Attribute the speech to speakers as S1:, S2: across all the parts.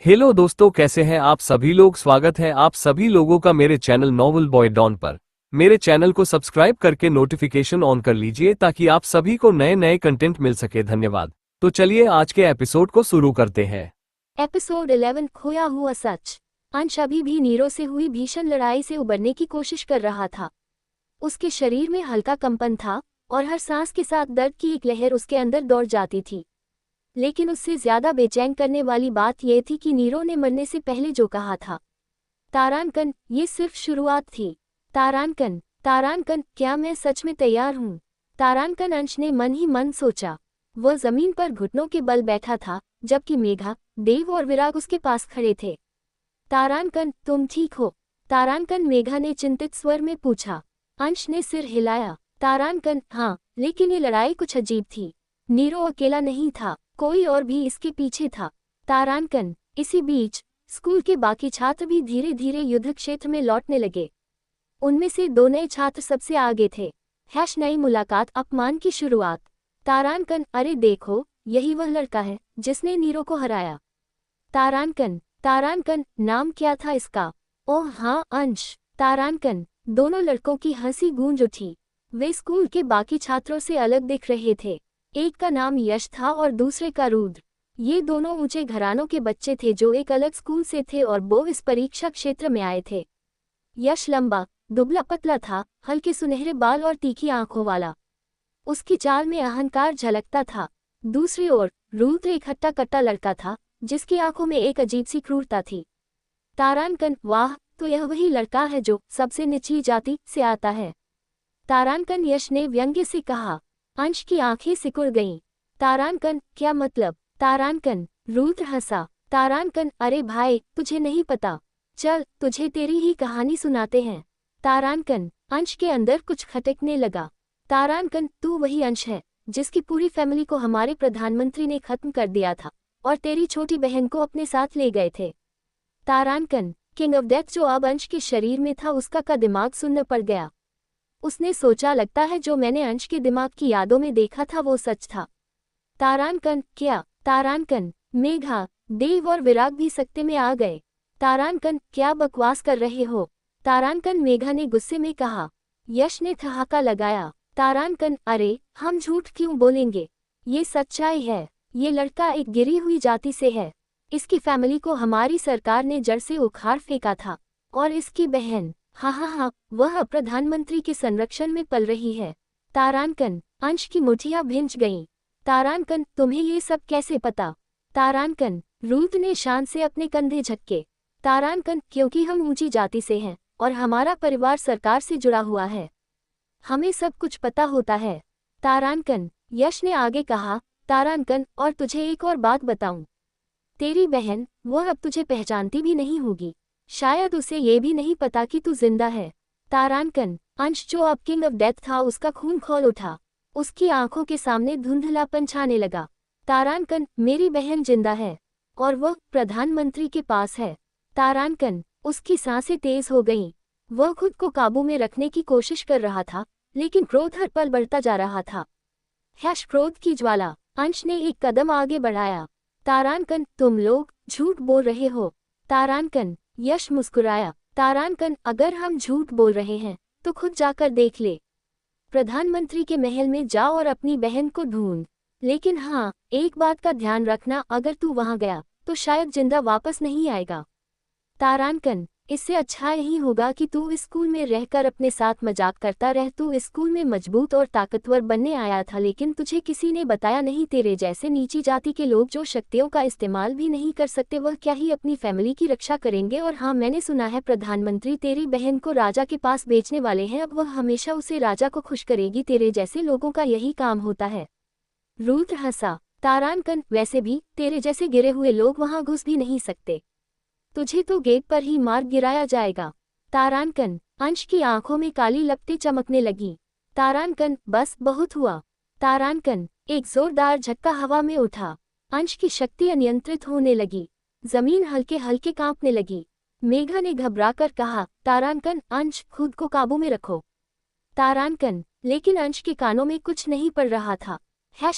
S1: Hello दोस्तों, कैसे हैं आप सभी लोग। स्वागत है आप सभी लोगों का मेरे चैनल नॉवल बॉय डॉन पर। मेरे चैनल को सब्सक्राइब करके नोटिफिकेशन ऑन कर लीजिए ताकि आप सभी को नए नए कंटेंट मिल सके। धन्यवाद। तो चलिए आज के एपिसोड को शुरू करते हैं।
S2: एपिसोड 11 खोया हुआ सच। अंश अभी भी नीरो से हुई भीषण लड़ाई से उबरने की कोशिश कर रहा था। उसके शरीर में हल्का कंपन था और हर सांस के साथ दर्द की एक लहर उसके अंदर दौड़ जाती थी। लेकिन उससे ज्यादा बेचैन करने वाली बात यह थी कि नीरो ने मरने से पहले जो कहा था, तारांकन, ये सिर्फ शुरुआत थी। तारांकन, तारांकन, क्या मैं सच में तैयार हूँ? तारांकन, अंश ने मन ही मन सोचा। वह जमीन पर घुटनों के बल बैठा था, जबकि मेघा, देव और विराग उसके पास खड़े थे। तारांकन, तुम ठीक हो? तारांकन, मेघा ने चिंतित स्वर में पूछा। अंश ने सिर हिलाया। तारांकन, हाँ, लेकिन ये लड़ाई कुछ अजीब थी। नीरो अकेला नहीं था, कोई और भी इसके पीछे था। तारांकन, इसी बीच स्कूल के बाकी छात्र भी धीरे धीरे युद्ध क्षेत्र में लौटने लगे। उनमें से दो नए छात्र सबसे आगे थे। नई मुलाकात, अपमान की शुरुआत। तारांकन, अरे देखो, यही वह लड़का है जिसने नीरो को हराया। तारांकन, तारांकन, नाम क्या था इसका? ओह हाँ, अंश। तारांकन, दोनों लड़कों की हंसी गूंज उठी। वे स्कूल के बाकी छात्रों से अलग दिख रहे थे। एक का नाम यश था और दूसरे का रुद्र। ये दोनों ऊंचे घरानों के बच्चे थे जो एक अलग स्कूल से थे और वो इस परीक्षा क्षेत्र में आए थे। यश लंबा, दुबला पतला था, हल्के सुनहरे बाल और तीखी आंखों वाला। उसकी चाल में अहंकार झलकता था। दूसरी ओर रुद्र एक हट्टा कट्टा लड़का था, जिसकी आंखों में एक अजीब सी क्रूरता थी। तारांकन, वाह, तो यह वही लड़का है जो सबसे निचली जाति से आता है। तारांकन, यश ने व्यंग्य से कहा। अंश की आंखें सिकुड़ गईं। तारांकन, क्या मतलब? तारांकन, रुद्र हंसा। तारांकन, अरे भाई, तुझे नहीं पता। चल, तुझे तेरी ही कहानी सुनाते हैं। तारांकन, अंश के अंदर कुछ खटकने लगा। तारांकन, तू वही अंश है जिसकी पूरी फैमिली को हमारे प्रधानमंत्री ने खत्म कर दिया था और तेरी छोटी बहन को अपने साथ ले गए थे। तारांकन, किंग ऑफ डेथ जो अब अंश के शरीर में था, उसका का दिमाग सुन्न पड़ गया। उसने सोचा, लगता है जो मैंने अंश के दिमाग की यादों में देखा था वो सच था। तारांकन, क्या? तारांकन, मेघा, देव और विराग भी सकते में आ गए। तारांकन, क्या बकवास कर रहे हो? तारांकन, मेघा ने गुस्से में कहा। यश ने ठहाका लगाया। तारांकन, अरे हम झूठ क्यों बोलेंगे? ये सच्चाई है। ये लड़का एक गिरी हुई जाति से है। इसकी फैमिली को हमारी सरकार ने जड़ से उखाड़ फेंका था। और इसकी बहन, हाँ हाँ हाँ, वह प्रधानमंत्री के संरक्षण में पल रही है। तारांकन, अंश की मुठियां भिंच गईं। तारांकन, तुम्हें ये सब कैसे पता? तारांकन, रुद्र ने शान से अपने कंधे झटके। तारांकन, क्योंकि हम ऊंची जाति से हैं और हमारा परिवार सरकार से जुड़ा हुआ है। हमें सब कुछ पता होता है। तारांकन, यश ने आगे कहा। तारांकन, और तुझे एक और बात बताऊं। तेरी बहन, वह अब तुझे पहचानती भी नहीं होगी। शायद उसे ये भी नहीं पता कि तू जिंदा है। तारांकन, अंश जो अब किंग ऑफ डेथ था, उसका खून खौल उठा। उसकी आंखों के सामने धुंधलापन छाने लगा। तारांकन, मेरी बहन जिंदा है और वह प्रधानमंत्री के पास है। तारांकन, उसकी सांसें तेज हो गईं। वह खुद को काबू में रखने की कोशिश कर रहा था, लेकिन क्रोध हर पल बढ़ता जा रहा था। क्रोध की ज्वाला। अंश ने एक कदम आगे बढ़ाया। तारांकन, तुम लोग झूठ बोल रहे हो। तारांकन, यश मुस्कुराया। तारांकन, अगर हम झूठ बोल रहे हैं तो खुद जाकर देख ले। प्रधानमंत्री के महल में जा और अपनी बहन को ढूंढ। लेकिन हाँ, एक बात का ध्यान रखना, अगर तू वहां गया तो शायद जिंदा वापस नहीं आएगा। तारांकन, इससे अच्छा यही होगा कि तू इस स्कूल में रहकर अपने साथ मजाक करता रह। तू इस स्कूल में मजबूत और ताकतवर बनने आया था, लेकिन तुझे किसी ने बताया नहीं। तेरे जैसे नीची जाति के लोग जो शक्तियों का इस्तेमाल भी नहीं कर सकते, वह क्या ही अपनी फैमिली की रक्षा करेंगे। और हाँ, मैंने सुना है प्रधानमंत्री तेरी बहन को राजा के पास बेचने वाले हैं। अब वह हमेशा उसे राजा को खुश करेगी। तेरे जैसे लोगों का यही काम होता है। रुद्र हंसा। तारांकन, वैसे भी तेरे जैसे गिरे हुए लोग वहां घुस भी नहीं सकते। तुझे तो गेट पर ही मार गिराया जाएगा। तारांकन, अंश की आंखों में काली लपटें चमकने लगी। तारांकन, बस बहुत हुआ। तारांकन, एक जोरदार झटका हवा में उठा। अंश की शक्ति अनियंत्रित होने लगी। जमीन हल्के हल्के कांपने लगी। मेघा ने घबराकर कहा, तारांकन, अंश, खुद को काबू में रखो। तारांकन, लेकिन अंश के कानों में कुछ नहीं पड़ रहा था।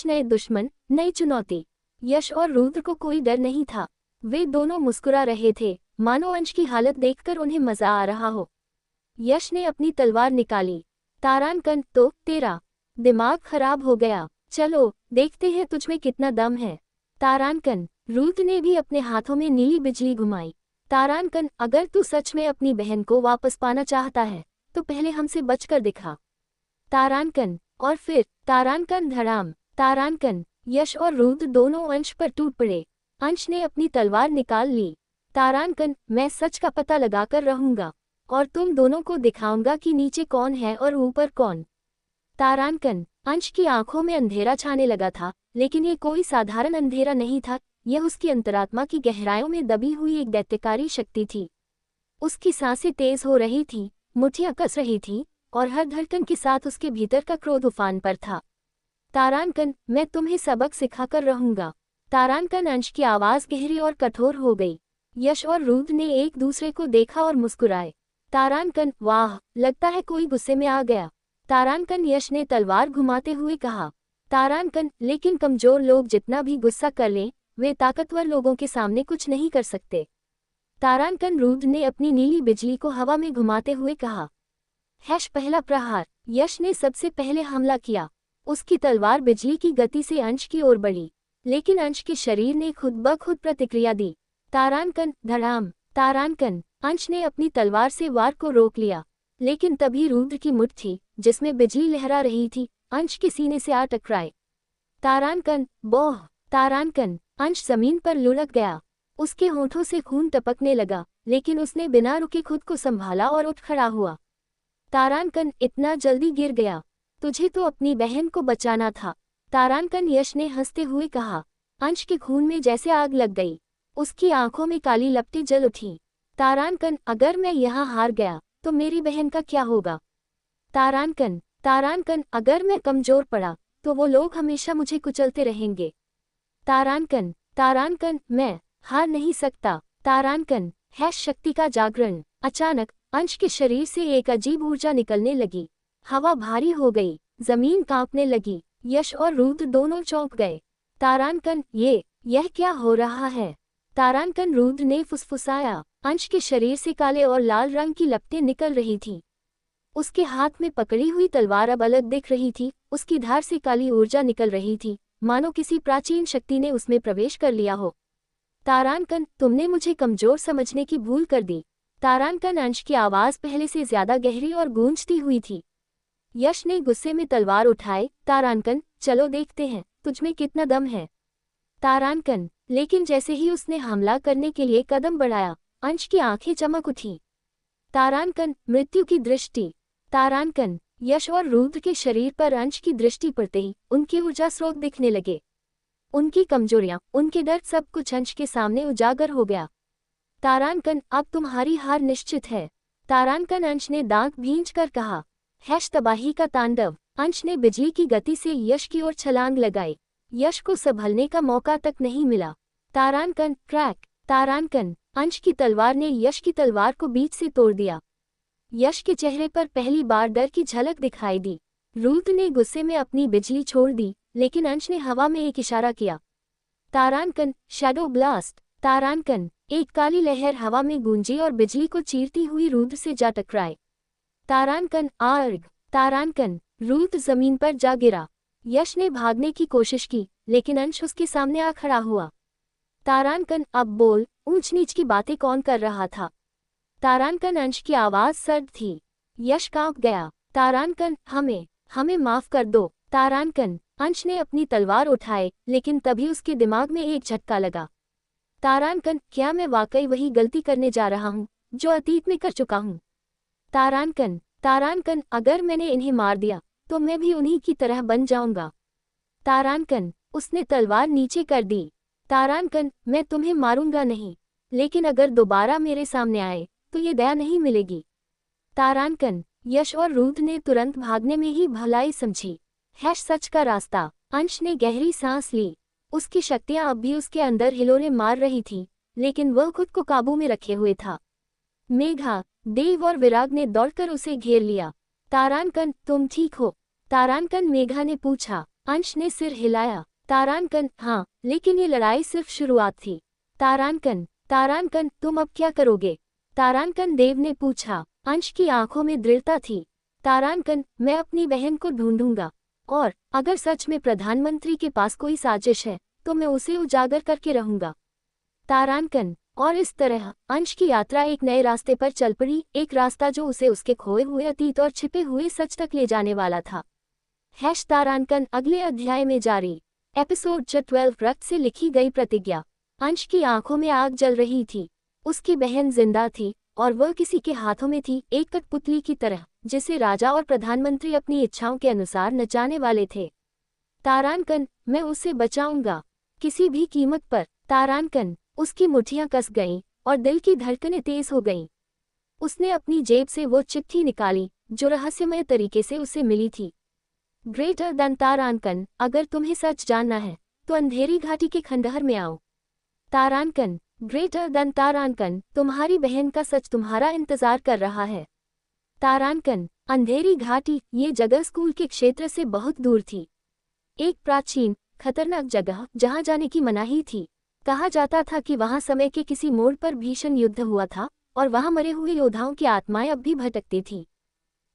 S2: नए दुश्मन, नई चुनौती। यश और रुद्र को कोई डर नहीं था। वे दोनों मुस्कुरा रहे थे, मानो अंश की हालत देखकर उन्हें मजा आ रहा हो। यश ने अपनी तलवार निकाली। तारांकन, तो तेरा दिमाग खराब हो गया। चलो देखते हैं तुझमें कितना दम है। तारांकन, रुद्र ने भी अपने हाथों में नीली बिजली घुमाई। तारांकन, अगर तू सच में अपनी बहन को वापस पाना चाहता है तो पहले हमसे बचकर दिखा। तारांकन, और फिर तारांकन धड़ाम। तारांकन, यश और रुद्र दोनों अंश पर टूट पड़े। अंश ने अपनी तलवार निकाल ली। तारांकन, मैं सच का पता लगाकर रहूंगा और तुम दोनों को दिखाऊंगा कि नीचे कौन है और ऊपर कौन। तारांकन, अंश की आंखों में अंधेरा छाने लगा था, लेकिन ये कोई साधारण अंधेरा नहीं था, यह उसकी अंतरात्मा की गहराइयों में दबी हुई एक दैत्यकारी शक्ति थी। उसकी सांसें तेज हो रही थीं, मुट्ठियां कस रही थीं, और हर धड़कन के साथ उसके भीतर का क्रोध उफान पर था। तारांकन, मैं तुम्हें सबक सिखाकर रहूंगा। तारांकन, अंश की आवाज गहरी और कठोर हो गई। यश और रुद्र ने एक दूसरे को देखा और मुस्कुराए। तारांकन, वाह, लगता है कोई गुस्से में आ गया। तारांकन, यश ने तलवार घुमाते हुए कहा। तारांकन, लेकिन कमजोर लोग जितना भी गुस्सा कर लें, वे ताकतवर लोगों के सामने कुछ नहीं कर सकते। तारांकन, रुद्र ने अपनी नीली बिजली को हवा में घुमाते हुए कहा। पहला प्रहार। यश ने सबसे पहले हमला किया। उसकी तलवार बिजली की गति से अंश की ओर बढ़ी, लेकिन अंश के शरीर ने खुद ब खुद प्रतिक्रिया दी। तारांकन, धड़ाम। तारांकन, अंश ने अपनी तलवार से वार को रोक लिया, लेकिन तभी रुद्र की मुट्ठी, जिसमें बिजली लहरा रही थी, अंश के सीने से आ टकराए। तारांकन, बोह। तारांकन, अंश जमीन पर लुढ़क गया। उसके होठों से खून टपकने लगा, लेकिन उसने बिना रुके खुद को संभाला और उठ खड़ा हुआ। तारांकन, इतना जल्दी गिर गया? तुझे तो अपनी बहन को बचाना था। तारांकन, यश ने हंसते हुए कहा। अंश के खून में जैसे आग लग गई। उसकी आंखों में काली लपटें जल उठीं। तारांकन, अगर मैं यहाँ हार गया तो मेरी बहन का क्या होगा? तारांकन, तारांकन, अगर मैं कमजोर पड़ा तो वो लोग हमेशा मुझे कुचलते रहेंगे। तारांकन, तारांकन, मैं हार नहीं सकता। तारांकन, शक्ति का जागरण। अचानक अंश के शरीर से एक अजीब ऊर्जा निकलने लगी। हवा भारी हो गई, जमीन कांपने लगी। यश और रुद्र दोनों चौंक गए। तारांकन, यह क्या हो रहा है? तारांकन, रुद्र ने फुसफुसाया। अंश के शरीर से काले और लाल रंग की लपटें निकल रही थीं। उसके हाथ में पकड़ी हुई तलवार अब अलग दिख रही थी। उसकी धार से काली ऊर्जा निकल रही थी, मानो किसी प्राचीन शक्ति ने उसमें प्रवेश कर लिया हो। तारांकन, तुमने मुझे कमजोर समझने की भूल कर दी। तारांकन, अंश की आवाज पहले से ज्यादा गहरी और गूंजती हुई थी। यश ने गुस्से में तलवार उठाए। तारांकन, चलो देखते हैं तुझमें कितना दम है। तारांकन, लेकिन जैसे ही उसने हमला करने के लिए कदम बढ़ाया, अंश की आंखें चमक उठी। तारांकन, मृत्यु की दृष्टि। तारांकन, यश और रुद्र के शरीर पर अंश की दृष्टि पड़ते ही उनके ऊर्जा स्रोत दिखने लगे। उनकी कमजोरियां, उनके डर, सब कुछ अंश के सामने उजागर हो गया। तारांकन, अब तुम्हारी हार निश्चित है। तारांकन, अंश ने दांत भींचकर कहा। तबाही का तांडव। अंश ने बिजली की गति से यश की ओर छलांग लगाई। यश को संभलने का मौका तक नहीं मिला। तारांकन, क्रैक। तारांकन, अंश की तलवार ने यश की तलवार को बीच से तोड़ दिया। यश के चेहरे पर पहली बार डर की झलक दिखाई दी। रुद्र ने गुस्से में अपनी बिजली छोड़ दी, लेकिन अंश ने हवा में एक इशारा किया। तारांकन, शैडो ब्लास्ट। तारांकन, एक काली लहर हवा में गूंजी और बिजली को चीरती हुई रुद्र से जा टकराए। तारांकन, आर्ग। तारांकन, रुद्र जमीन पर जा गिरा। यश ने भागने की कोशिश की, लेकिन अंश उसके सामने आ खड़ा हुआ। तारांकन, अब बोल, ऊंच नीच की बातें कौन कर रहा था? तारांकन, अंश की आवाज सर्द थी। यश कांप गया। तारांकन, हमें माफ कर दो। तारांकन, अंश ने अपनी तलवार उठाए, लेकिन तभी उसके दिमाग में एक झटका लगा। तारांकन, क्या मैं वाकई वही गलती करने जा रहा हूँ जो अतीत में कर चुका हूँ? तारांकन, अगर मैंने इन्हें मार दिया तो मैं भी उन्हीं की तरह बन जाऊंगा। तारांकन, उसने तलवार नीचे कर दी। तारांकन, मैं तुम्हें मारूंगा नहीं, लेकिन अगर दोबारा मेरे सामने आए तो ये दया नहीं मिलेगी। तारांकन, यश और रुद्र ने तुरंत भागने में ही भलाई समझी। सच का रास्ता। अंश ने गहरी सांस ली। उसकी शक्तियां अब भी उसके अंदर हिलोरे मार रही थीं, लेकिन वह खुद को काबू में रखे हुए था। मेघा, देव और विराग ने दौड़कर उसे घेर लिया। तारांकन, तुम ठीक हो? तारांकन, मेघा ने पूछा। अंश ने सिर हिलाया। तारांकन, हाँ, लेकिन ये लड़ाई सिर्फ शुरुआत थी। तारांकन, तारांकन तुम अब क्या करोगे? तारांकन देव ने पूछा। अंश की आंखों में दृढ़ता थी। तारांकन, मैं अपनी बहन को ढूंढूंगा, और अगर सच में प्रधानमंत्री के पास कोई साजिश है तो मैं उसे उजागर करके रहूंगा। तारांकन, और इस तरह अंश की यात्रा एक नए रास्ते पर चल पड़ी, एक रास्ता जो उसे उसके खोए हुए अतीत और छिपे हुए सच तक ले जाने वाला था। तारांकन अगले अध्याय में जारी। एपिसोड 12 रक्त से लिखी गई प्रतिज्ञा। अंश की आंखों में आग जल रही थी। उसकी बहन जिंदा थी और वह किसी के हाथों में थी, एक कठपुतली की तरह जिसे राजा और प्रधानमंत्री अपनी इच्छाओं के अनुसार नचाने वाले थे। तारांकन, मैं उसे बचाऊंगा, किसी भी कीमत पर। तारांकन, उसकी मुट्ठियां कस गईं और दिल की धड़कनें तेज हो गईं। उसने अपनी जेब से वो चिट्ठी निकाली जो रहस्यमय तरीके से उसे मिली थी। ग्रेटर देन तारांकन, अगर तुम्हें सच जानना है तो अंधेरी घाटी के खंडहर में आओ। तारांकन, ग्रेटर देन तारांकन, तुम्हारी बहन का सच तुम्हारा इंतजार कर रहा है। तारांकन, अंधेरी घाटी, ये जगह स्कूल के क्षेत्र से बहुत दूर थी। एक प्राचीन खतरनाक जगह जहां जाने की मनाही थी। कहा जाता था कि वहां समय के किसी मोड़ पर भीषण युद्ध हुआ था और वहां मरे हुए योद्धाओं की आत्माएं अब भी भटकती थीं।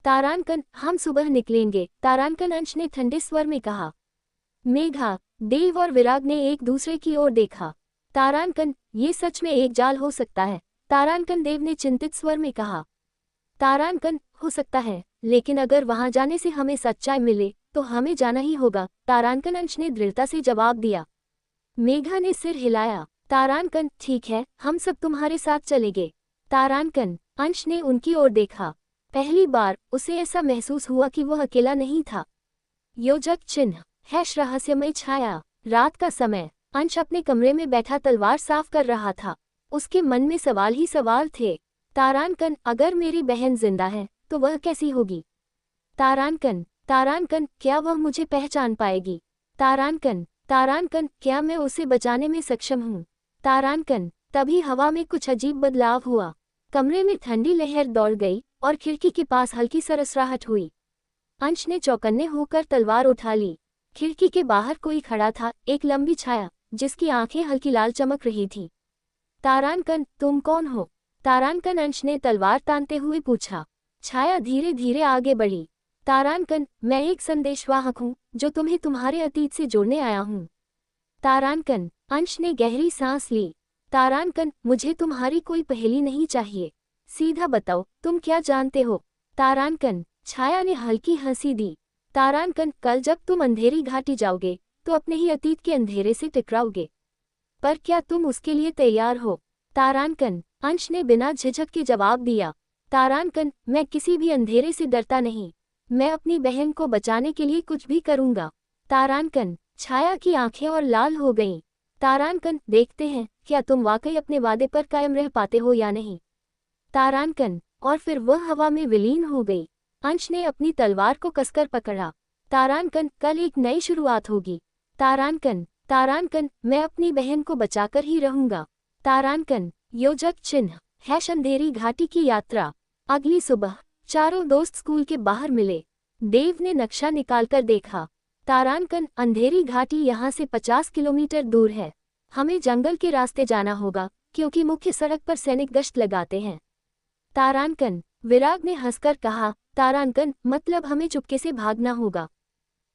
S2: तारांकन, हम सुबह निकलेंगे, तारांकन, अंश ने ठंडे स्वर में कहा। मेघा, देव और विराग ने एक दूसरे की ओर देखा। तारांकन, ये सच में एक जाल हो सकता है, तारांकन, देव ने चिंतित स्वर में कहा। तारांकन, हो सकता है, लेकिन अगर वहां जाने से हमें सच्चाई मिले तो हमें जाना ही होगा, तारांकन, अंश ने दृढ़ता से जवाब दिया। मेघा ने सिर हिलाया। तारांकन, ठीक है, हम सब तुम्हारे साथ चलेंगे। तारांकन, अंश ने उनकी ओर देखा। पहली बार उसे ऐसा महसूस हुआ कि वह अकेला नहीं था। योजक चिन्ह, रहस्यमय छाया। रात का समय। अंश अपने कमरे में बैठा तलवार साफ कर रहा था। उसके मन में सवाल ही सवाल थे। तारांकन, अगर मेरी बहन जिंदा है तो वह कैसी होगी? तारांकन, तारांकन, क्या वह मुझे पहचान पाएगी? तारांकन, तारांकन, क्या मैं उसे बचाने में सक्षम हूँ? तारांकन, तभी हवा में कुछ अजीब बदलाव हुआ। कमरे में ठंडी लहर दौड़ गई और खिड़की के पास हल्की सरसराहट हुई। अंश ने चौकन्ने होकर तलवार उठा ली। खिड़की के बाहर कोई खड़ा था, एक लंबी छाया जिसकी आंखें हल्की लाल चमक रही थीं। तारांकन, तुम कौन हो? तारांकन, अंश ने तलवार तानते हुए पूछा। छाया धीरे धीरे आगे बढ़ी। तारांकन, मैं एक संदेशवाहक हूँ जो तुम्हें तुम्हारे अतीत से जोड़ने आया हूँ। तारांकन, अंश ने गहरी सांस ली। तारांकन, मुझे तुम्हारी कोई पहेली नहीं चाहिए, सीधा बताओ तुम क्या जानते हो? तारांकन, छाया ने हल्की हंसी दी। तारांकन, कल जब तुम अंधेरी घाटी जाओगे तो अपने ही अतीत के अंधेरे से टकराओगे, पर क्या तुम उसके लिए तैयार हो? तारांकन, अंश ने बिना झिझक के जवाब दिया। तारांकन, मैं किसी भी अंधेरे से डरता नहीं, मैं अपनी बहन को बचाने के लिए कुछ भी करूंगा। तारांकन, छाया की आंखें और लाल हो गईं। तारांकन, देखते हैं क्या तुम वाकई अपने वादे पर कायम रह पाते हो या नहीं। तारांकन, और फिर वह हवा में विलीन हो गई। अंश ने अपनी तलवार को कसकर पकड़ा। तारांकन, कल एक नई शुरुआत होगी। तारांकन, तारांकन, मैं अपनी बहन को बचाकर ही रहूंगा। तारांकन, योजक चिन्ह, अंधेरी घाटी की यात्रा। अगली सुबह चारों दोस्त स्कूल के बाहर मिले। देव ने नक्शा निकालकर देखा। तारांकन, अंधेरी घाटी यहाँ से 50 किलोमीटर दूर है। हमें जंगल के रास्ते जाना होगा क्योंकि मुख्य सड़क पर सैनिक गश्त लगाते हैं। तारांकन, विराग ने हंसकर कहा। तारांकन, मतलब हमें चुपके से भागना होगा।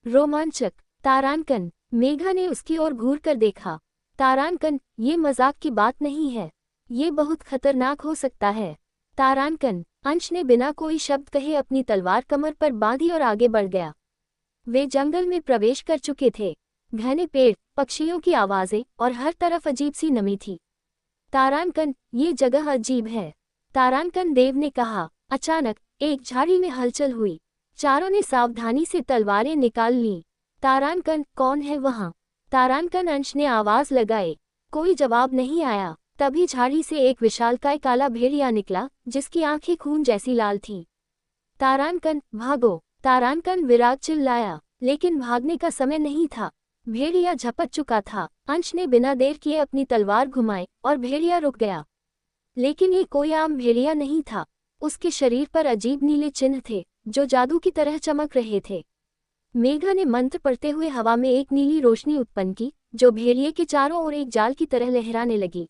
S2: रोमांचक। तारांकन, मेघा ने उसकी ओर घूर कर देखा। तारांकन, ये मजाक की बात नहीं है, ये बहुत खतरनाक हो सकता है। तारांकन, अंश ने बिना कोई शब्द कहे अपनी तलवार कमर पर बांधी और आगे बढ़ गया। वे जंगल में प्रवेश कर चुके थे। घने पेड़, पक्षियों की आवाजें और हर तरफ अजीब सी नमी थी। तारांकन, ये जगह अजीब है, तारांकन, देव ने कहा। अचानक एक झाड़ी में हलचल हुई। चारों ने सावधानी से तलवारें निकाल लीं। तारांकन, कौन है वहाँ? तारांकन, अंश ने आवाज लगाई। कोई जवाब नहीं आया। तभी झाड़ी से एक विशालकाय काला भेड़िया निकला जिसकी आंखें खून जैसी लाल थीं। तारांकन, भागो! तारांकन, विराग चिल्लाया, लेकिन भागने का समय नहीं था। भेड़िया झपट चुका था। अंश ने बिना देर किए अपनी तलवार घुमाई और भेड़िया रुक गया। लेकिन ये कोई आम भेड़िया नहीं था। उसके शरीर पर अजीब नीले चिन्ह थे जो जादू की तरह चमक रहे थे। मेघा ने मंत्र पढ़ते हुए हवा में एक नीली रोशनी उत्पन्न की जो भेड़िए के चारों ओर एक जाल की तरह लहराने लगी।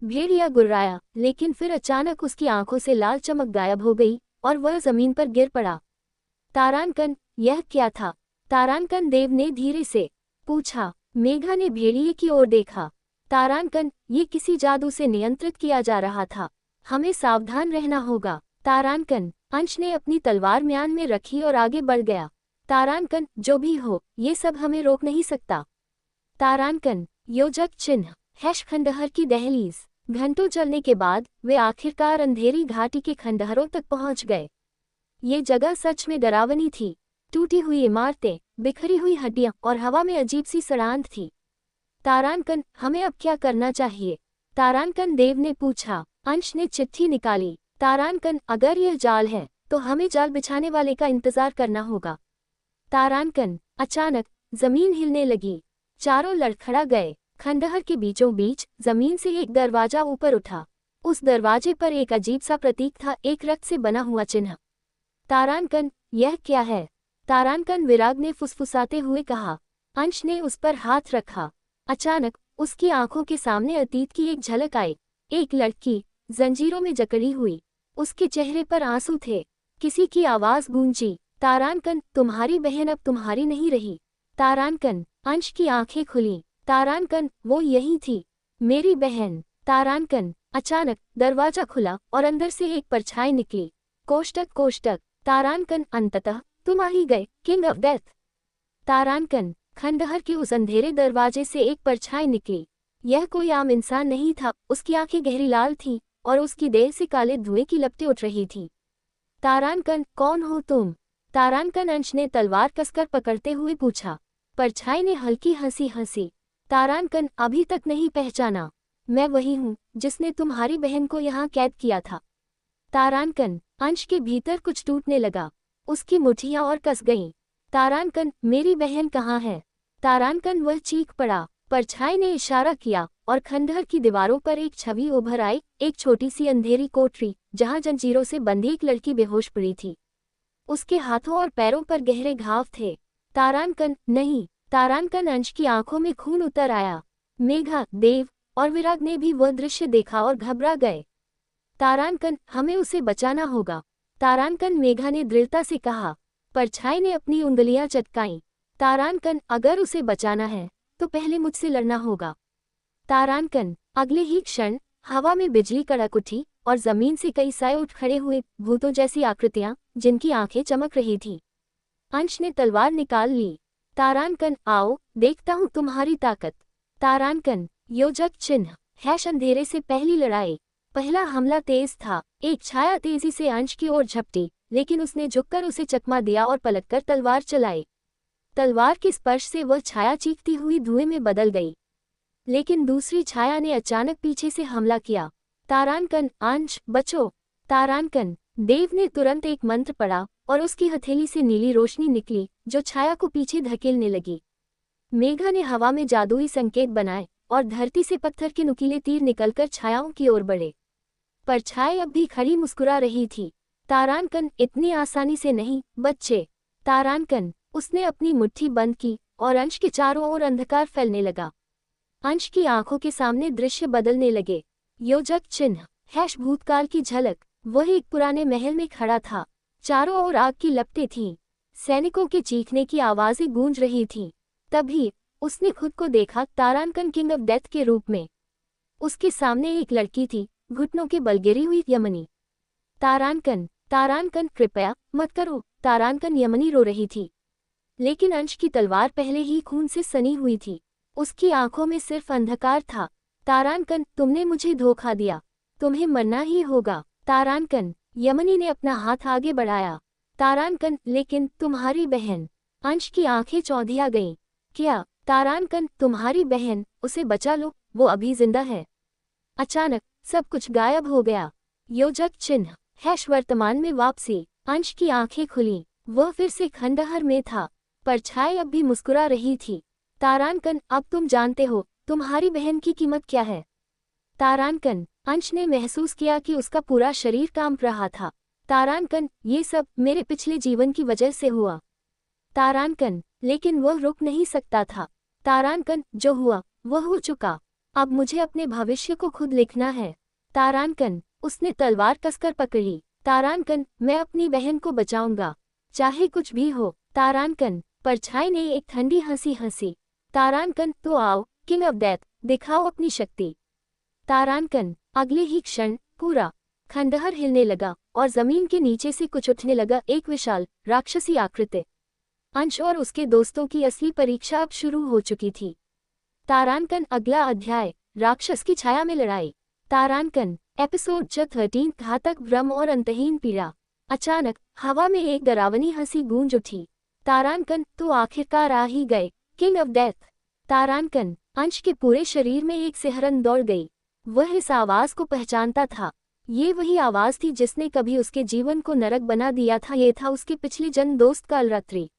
S2: भेड़िया गुर्राया, लेकिन फिर अचानक उसकी आंखों से लाल चमक गायब हो गई और वह जमीन पर गिर पड़ा। तारांकन, यह क्या था? तारांकन देव ने धीरे से पूछा। मेघा ने भेड़िए की ओर देखा। तारांकन, ये किसी जादू से नियंत्रित किया जा रहा था। हमें सावधान रहना होगा। तारांकन, अंश ने अपनी तलवार म्यान में रखी और आगे बढ़ गया। तारांकन, जो भी हो, ये सब हमें रोक नहीं सकता। तारांकन, योजक चिन्ह, खंडहर की दहलीज। घंटों चलने के बाद वे आखिरकार अंधेरी घाटी के खंडहरों तक पहुंच गए। ये जगह सच में डरावनी थी। टूटी हुई इमारतें, बिखरी हुई हड्डियां और हवा में अजीब सी सड़ांध थी। तारांकन, हमें अब क्या करना चाहिए? तारांकन देव ने पूछा। अंश ने चिट्ठी निकाली। तारांकन, अगर यह जाल है तो हमें जाल बिछाने वाले का इंतजार करना होगा। तारांकन, अचानक जमीन हिलने लगी। चारों लड़खड़ा गए। खंडहर के बीचों बीच जमीन से एक दरवाजा ऊपर उठा। उस दरवाजे पर एक अजीब सा प्रतीक था, एक रक्त से बना हुआ चिन्ह। तारांकन, यह क्या है? तारांकन विराग ने फुसफुसाते हुए कहा। अंश ने उस पर हाथ रखा। अचानक उसकी आंखों के सामने अतीत की एक झलक आई। एक लड़की, जंजीरों में जकड़ी हुई। उसके चेहरे पर आंसू थे। किसी की आवाज गूंजी, तारांकन, तुम्हारी बहन अब तुम्हारी नहीं रही। तारांकन, अंश की आंखें खुलीं। तारांकन, वो यही थी, मेरी बहन। तारांकन, अचानक दरवाजा खुला और अंदर से एक परछाई निकली। कोष्टक कोष्टक। तारांकन, अंततः तुम आ ही गए, किंग ऑफ डेथ। तारांकन, खंडहर के उस अंधेरे दरवाजे से एक परछाई निकली। यह कोई आम इंसान नहीं था। उसकी आंखें गहरी लाल थीं और उसकी देह से काले धुएं की लपटें उठ रही थीं। तारांकन, कौन हो तुम? तारांकन, अंश ने तलवार कसकर पकड़ते हुए पूछा। परछाई ने हल्की हंसी हंसी। तारांकन, अभी तक नहीं पहचाना? मैं वही हूँ जिसने तुम्हारी बहन को यहाँ कैद किया था। तारांकन, अंश के भीतर कुछ टूटने लगा। उसकी मुट्ठियां और कस गईं। तारांकन, मेरी बहन कहाँ है? तारांकन, वह चीख पड़ा। परछाई ने इशारा किया और खंडहर की दीवारों पर एक छवि उभर आई, एक छोटी सी अंधेरी कोठरी जहाँ जंजीरों से बंधी एक लड़की बेहोश पड़ी थी। उसके हाथों और पैरों पर गहरे घाव थे। तारांकन, नहीं। तारांकन, अंश की आंखों में खून उतर आया। मेघा, देव और विराग ने भी वह दृश्य देखा और घबरा गए। तारांकन, हमें उसे बचाना होगा। तारांकन, मेघा ने दृढ़ता से कहा। परछाई ने अपनी उंगलियां चटकाईं। तारांकन, अगर उसे बचाना है तो पहले मुझसे लड़ना होगा। तारांकन, अगले ही क्षण हवा में बिजली कड़क उठी और जमीन से कई साए उठ खड़े हुए, भूतों जैसी आकृतियां जिनकी आंखें चमक रही थीं। अंश ने तलवार निकाल ली। तारांकन, आओ, देखता हूं तुम्हारी ताकत। तारांकन, योजक चिन्ह, अंधेरे से पहली लड़ाई। पहला हमला तेज था। एक छाया तेजी से अंश की ओर झपटी, लेकिन उसने झुककर उसे चकमा दिया और पलटकर तलवार चलाई। तलवार के स्पर्श से वह छाया चीखती हुई धुएं में बदल गई। लेकिन दूसरी छाया ने अचानक पीछे से हमला किया। तारांकन, अंश, बचो। तारांकन, देव ने तुरंत एक मंत्र पढ़ा और उसकी हथेली से नीली रोशनी निकली जो छाया को पीछे धकेलने लगी। मेघा ने हवा में जादुई संकेत बनाए और धरती से पत्थर के नुकीले तीर निकलकर छायाओं की ओर बढ़े। परछाई अब भी खड़ी मुस्कुरा रही थी। तारांकन, इतनी आसानी से नहीं, बच्चे। तारांकन, उसने अपनी मुट्ठी बंद की और अंश के चारों ओर अंधकार फैलने लगा। अंश की आंखों के सामने दृश्य बदलने लगे। योजक चिन्ह, भूतकाल की झलक। वह एक पुराने महल में खड़ा था। चारों ओर आग की लपटें थीं। सैनिकों के चीखने की आवाजें गूंज रही थीं। तभी उसने खुद को देखा, तारांकन, किंग ऑफ डेथ के रूप में। उसके सामने एक लड़की थी, घुटनों के बल गिरी हुई यमनी। तारांकन, तारांकन, कृपया मत करो। तारांकन, यमनी रो रही थी, लेकिन अंश की तलवार पहले ही खून से सनी हुई थी। उसकी आंखों में सिर्फ अंधकार था। तारांकन, तुमने मुझे धोखा दिया, तुम्हें मरना ही होगा। तारांकन, यमनी ने अपना हाथ आगे बढ़ाया। तारांकन, लेकिन तुम्हारी बहन। अंश की आंखें चौंधिया गईं। क्या? तारांकन, तुम्हारी बहन, उसे बचा लो, वो अभी जिंदा है। अचानक सब कुछ गायब हो गया। योजक चिन्ह, वर्तमान में वापसी। अंश की आंखें खुलीं। वह फिर से खंडहर में था। परछाई अब भी मुस्कुरा रही थी। तारांकन, अब तुम जानते हो तुम्हारी बहन की कीमत क्या है। तारांकन, अंश ने महसूस किया कि उसका पूरा शरीर कांप रहा था। तारांकन, ये सब मेरे पिछले जीवन की वजह से हुआ। तारांकन, लेकिन वह रुक नहीं सकता था। तारांकन, जो हुआ वह हो चुका। अब मुझे अपने भविष्य को खुद लिखना है। तारांकन, उसने तलवार कसकर पकड़ी। तारांकन, मैं अपनी बहन को बचाऊंगा, चाहे कुछ भी हो। तारांकन, परछाई ने एक ठंडी हंसी हंसी। तारांकन, तो आओ किंग ऑफ डेथ, दिखाओ अपनी शक्ति। तारांकन, अगले ही क्षण पूरा खंडहर हिलने लगा और जमीन के नीचे से कुछ उठने लगा, एक विशाल राक्षसी आकृति। अंश और उसके दोस्तों की असली परीक्षा अब शुरू हो चुकी थी। तारांकन, अगला अध्याय, राक्षस की छाया में लड़ाई। तारांकन, एपिसोड 13, घातक भ्रम और अंतहीन पीड़ा। अचानक हवा में एक डरावनी हंसी गूंज उठी। तारांकन, तो आखिरकार आ ही गए, किंग ऑफ डेथ। तारांकन, अंश के पूरे शरीर में एक सिहरन दौड़ गई। वह इस आवाज को पहचानता था। ये वही आवाज थी जिसने कभी उसके जीवन को नरक बना दिया था। ये था उसके पिछले जन्म दोस्त कालरात्रि।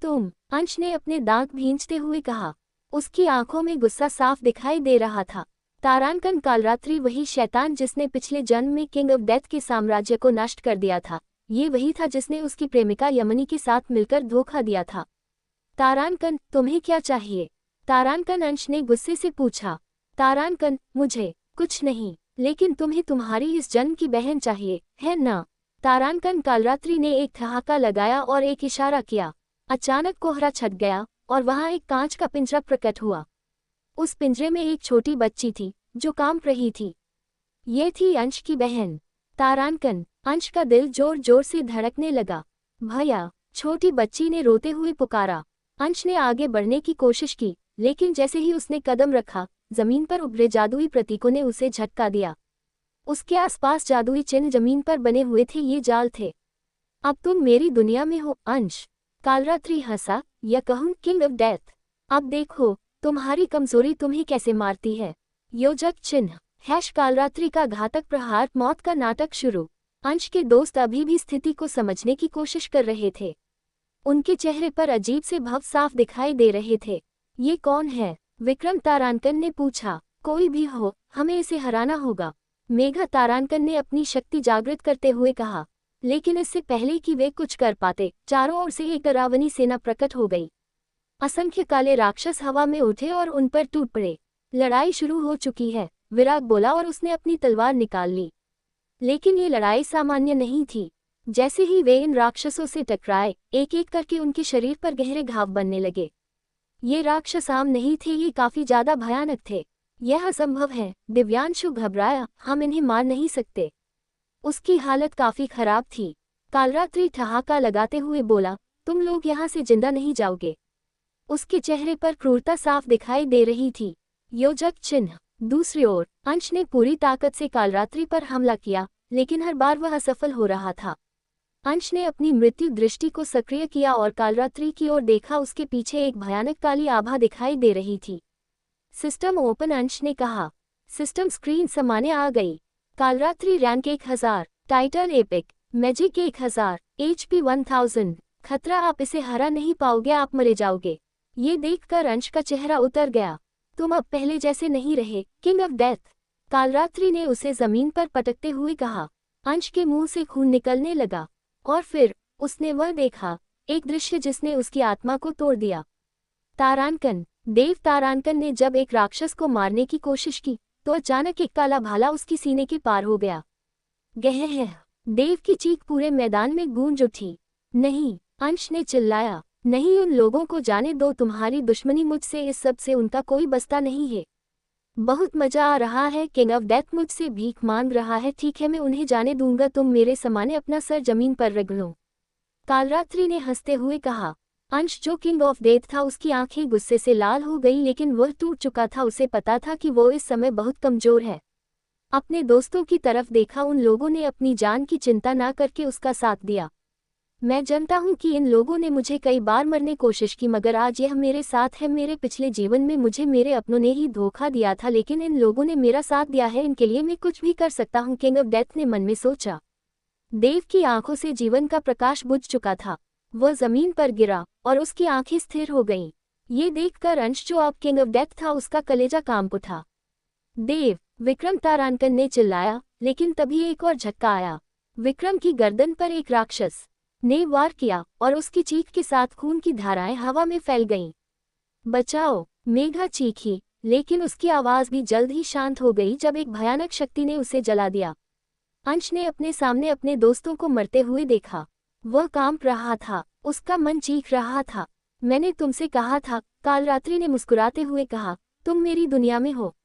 S2: तुम, अंश ने अपने दांत भींचते हुए कहा। उसकी आंखों में गुस्सा साफ दिखाई दे रहा था। तारांकन, कालरात्रि वही शैतान जिसने पिछले जन्म में किंग ऑफ डेथ के साम्राज्य को नष्ट कर दिया था। ये वही था जिसने उसकी प्रेमिका यमनी के साथ मिलकर धोखा दिया था। तारांकन, तुम्हें क्या चाहिए? तारांकन, अंश ने गुस्से से पूछा। तारांकन, मुझे कुछ नहीं, लेकिन तुम्हें तुम्हारी इस जन्म की बहन चाहिए, है ना? तारांकन, कालरात्रि ने एक ठहाका लगाया और एक इशारा किया। अचानक कोहरा छट गया और वहां एक कांच का पिंजरा प्रकट हुआ। उस पिंजरे में एक छोटी बच्ची थी जो कांप रही थी। ये थी अंश की बहन। तारांकन, अंश का दिल जोर जोर से धड़कने लगा। भैया, छोटी बच्ची ने रोते हुए पुकारा। अंश ने आगे बढ़ने की कोशिश की, लेकिन जैसे ही उसने कदम रखा, जमीन पर उभरे जादुई प्रतीकों ने उसे झटका दिया। उसके आसपास जादुई चिन्ह जमीन पर बने हुए थे, ये जाल थे। अब तुम मेरी दुनिया में हो, अंश। कालरात्रि हंसा, या कहूं किंग ऑफ डेथ। अब देखो तुम्हारी कमजोरी तुम्हें कैसे मारती है। योजक चिन्ह कालरात्रि का घातक प्रहार, मौत का नाटक शुरू। अंश के दोस्त अभी भी स्थिति को समझने की कोशिश कर रहे थे। उनके चेहरे पर अजीब से भाव साफ दिखाई दे रहे थे। ये कौन है? विक्रम, तारांकन ने पूछा। कोई भी हो, हमें इसे हराना होगा, मेघा, तारांकन ने अपनी शक्ति जागृत करते हुए कहा। लेकिन इससे पहले कि वे कुछ कर पाते, चारों ओर से एक डरावनी सेना प्रकट हो गई। असंख्य काले राक्षस हवा में उठे और उन पर टूट पड़े। लड़ाई शुरू हो चुकी है, विराग बोला और उसने अपनी तलवार निकाल ली। लेकिन ये लड़ाई सामान्य नहीं थी। जैसे ही वे इन राक्षसों से टकराए, एक एक करके उनके शरीर पर गहरे घाव बनने लगे। ये राक्षस आम नहीं थे, ये काफी ज्यादा भयानक थे। यह असंभव है, दिव्यांशु घबराया, हम इन्हें मार नहीं सकते। उसकी हालत काफी खराब थी। कालरात्रि ठहाका लगाते हुए बोला, तुम लोग यहाँ से जिंदा नहीं जाओगे। उसके चेहरे पर क्रूरता साफ दिखाई दे रही थी। योजक चिन्ह। दूसरी ओर अंश ने पूरी ताकत से कालरात्रि पर हमला किया, लेकिन हर बार वह असफल हो रहा था। अंश ने अपनी मृत्यु दृष्टि को सक्रिय किया और कालरात्रि की ओर देखा। उसके पीछे एक भयानक काली आभा दिखाई दे रही थी। सिस्टम ओपन, अंश ने कहा। सिस्टम स्क्रीन सामने आ गई। Kalratri rank 1000, title epic, magic 1000, HP 1000। खतरा, आप इसे हरा नहीं पाओगे, आप मरे जाओगे। ये देखकर अंश का चेहरा उतर गया। तुम अब पहले जैसे नहीं रहे, किंग ऑफ डेथ। कालरात्रि ने उसे जमीन पर पटकते हुए कहा। अंश के मुंह से खून निकलने लगा और फिर उसने वह देखा, एक दृश्य जिसने उसकी आत्मा को तोड़ दिया। तारांकन, देव तारांकन ने जब एक राक्षस को मारने की कोशिश की तो अचानक एक काला भाला उसकी सीने के पार हो गया। गह, देव की चीख पूरे मैदान में गूंज उठी। नहीं, अंश ने चिल्लाया, नहीं, उन लोगों को जाने दो, तुम्हारी दुश्मनी मुझसे, इस सब से उनका कोई बस्ता नहीं है। बहुत मजा आ रहा है, किंग ऑफ डेथ मुझसे भीख मांग रहा है, ठीक है मैं उन्हें जाने दूंगा, तुम मेरे समाने अपना सर जमीन पर रगड़ो। कालरात्रि ने हंसते हुए कहा। अंश, जो किंग ऑफ डेथ था, उसकी आंखें गुस्से से लाल हो गई, लेकिन वह टूट चुका था। उसे पता था कि वो इस समय बहुत कमजोर है। अपने दोस्तों की तरफ देखा, उन लोगों ने अपनी जान की चिंता ना करके उसका साथ दिया। मैं जानता हूं कि इन लोगों ने मुझे कई बार मरने कोशिश की, मगर आज यह मेरे साथ है। मेरे पिछले जीवन में मुझे मेरे अपनों ने ही धोखा दिया था, लेकिन इन लोगों ने मेरा साथ दिया है, इनके लिए मैं कुछ भी कर सकता हूं, किंग ऑफ डेथ ने मन में सोचा। देव की आंखों से जीवन का प्रकाश बुझ चुका था। वह जमीन पर गिरा और उसकी आंखें स्थिर हो गईं। ये देखकर अंश, जो अब किंग ऑफ डेथ था, उसका कलेजा कांप उठा। देव, विक्रम, तारांकन ने चिल्लाया, लेकिन तभी एक और झटका आया। विक्रम की गर्दन पर एक राक्षस ने वार किया और उसकी चीख के साथ खून की धाराएं हवा में फैल गईं। बचाओ, मेघा चीखी, लेकिन उसकी आवाज भी जल्द ही शांत हो गई जब एक भयानक शक्ति ने उसे जला दिया। अंश ने अपने सामने अपने दोस्तों को मरते हुए देखा। वह कांप रहा था, उसका मन चीख रहा था। मैंने तुमसे कहा था, कालरात्रि ने मुस्कुराते हुए कहा, तुम मेरी दुनिया में हो,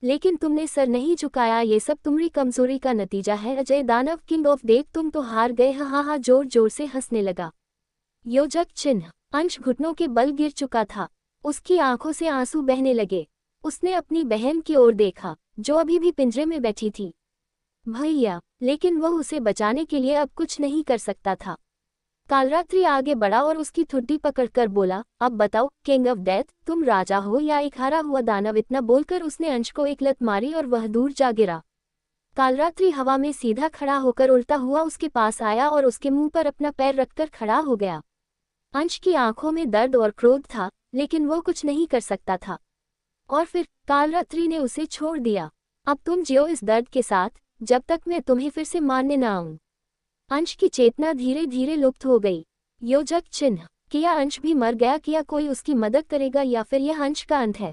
S2: लेकिन तुमने सर नहीं झुकाया। ये सब तुम्हारी कमजोरी का नतीजा है अजय दानव, किंग ऑफ डेथ, तुम तो हार गए। हा, जोर जोर से हंसने लगा। योजक चिन्ह। अंश घुटनों के बल गिर चुका था, उसकी आंखों से आंसू बहने लगे। उसने अपनी बहन की ओर देखा, जो अभी भी पिंजरे में बैठी थी। भैया, लेकिन वह उसे बचाने के लिए अब कुछ नहीं कर सकता था। कालरात्रि आगे बढ़ा और उसकी ठुड्डी पकड़कर बोला, अब बताओ किंग ऑफ डेथ, तुम राजा हो या एक हारा हुआ दानव। इतना बोलकर उसने अंश को एक लत मारी और वह दूर जा गिरा। कालरात्रि हवा में सीधा खड़ा होकर उल्टा हुआ उसके पास आया और उसके मुंह पर अपना पैर रखकर खड़ा हो गया। अंश की आंखों में दर्द और क्रोध था, लेकिन वो कुछ नहीं कर सकता था। और फिर कालरात्रि ने उसे छोड़ दिया। अब तुम जियो इस दर्द के साथ, जब तक मैं तुम्हें फिर से मारने न आऊं। अंश की चेतना धीरे धीरे लुप्त हो गई। योजक चिन्ह। क्या अंश भी मर गया? क्या कोई उसकी मदद करेगा या फिर यह अंश का अंत है?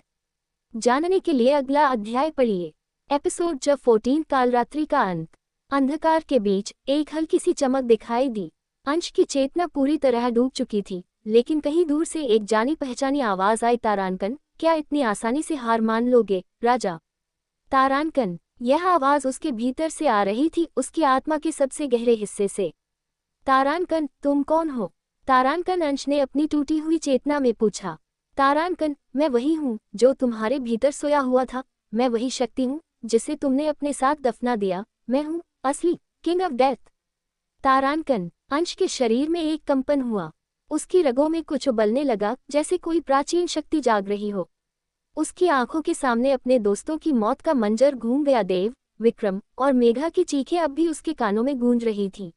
S2: जानने के लिए अगला अध्याय पढ़िए। एपिसोड 14, कालरात्रि का अंत। अंधकार के बीच एक हल्की सी चमक दिखाई दी। अंश की चेतना पूरी तरह डूब चुकी थी, लेकिन कहीं दूर से एक जानी पहचानी आवाज आई, तारानकन, क्या इतनी आसानी से हार मान लोगे राजा? तारानकन। यह आवाज उसके भीतर से आ रही थी, उसकी आत्मा के सबसे गहरे हिस्से से। तारानकन, तुम कौन हो? तारानकन, अंश ने अपनी टूटी हुई चेतना में पूछा। तारानकन, मैं वही हूँ जो तुम्हारे भीतर सोया हुआ था। मैं वही शक्ति हूँ जिसे तुमने अपने साथ दफना दिया। मैं हूँ असली किंग ऑफ डेथ। तारानकन। अंश के शरीर में एक कंपन हुआ। उसकी रगों में कुछ उबलने लगा, जैसे कोई प्राचीन शक्ति जाग रही हो। उसकी आंखों के सामने अपने दोस्तों की मौत का मंजर घूम गया। देव, विक्रम और मेघा की चीखें अब भी उसके कानों में गूंज रही थीं।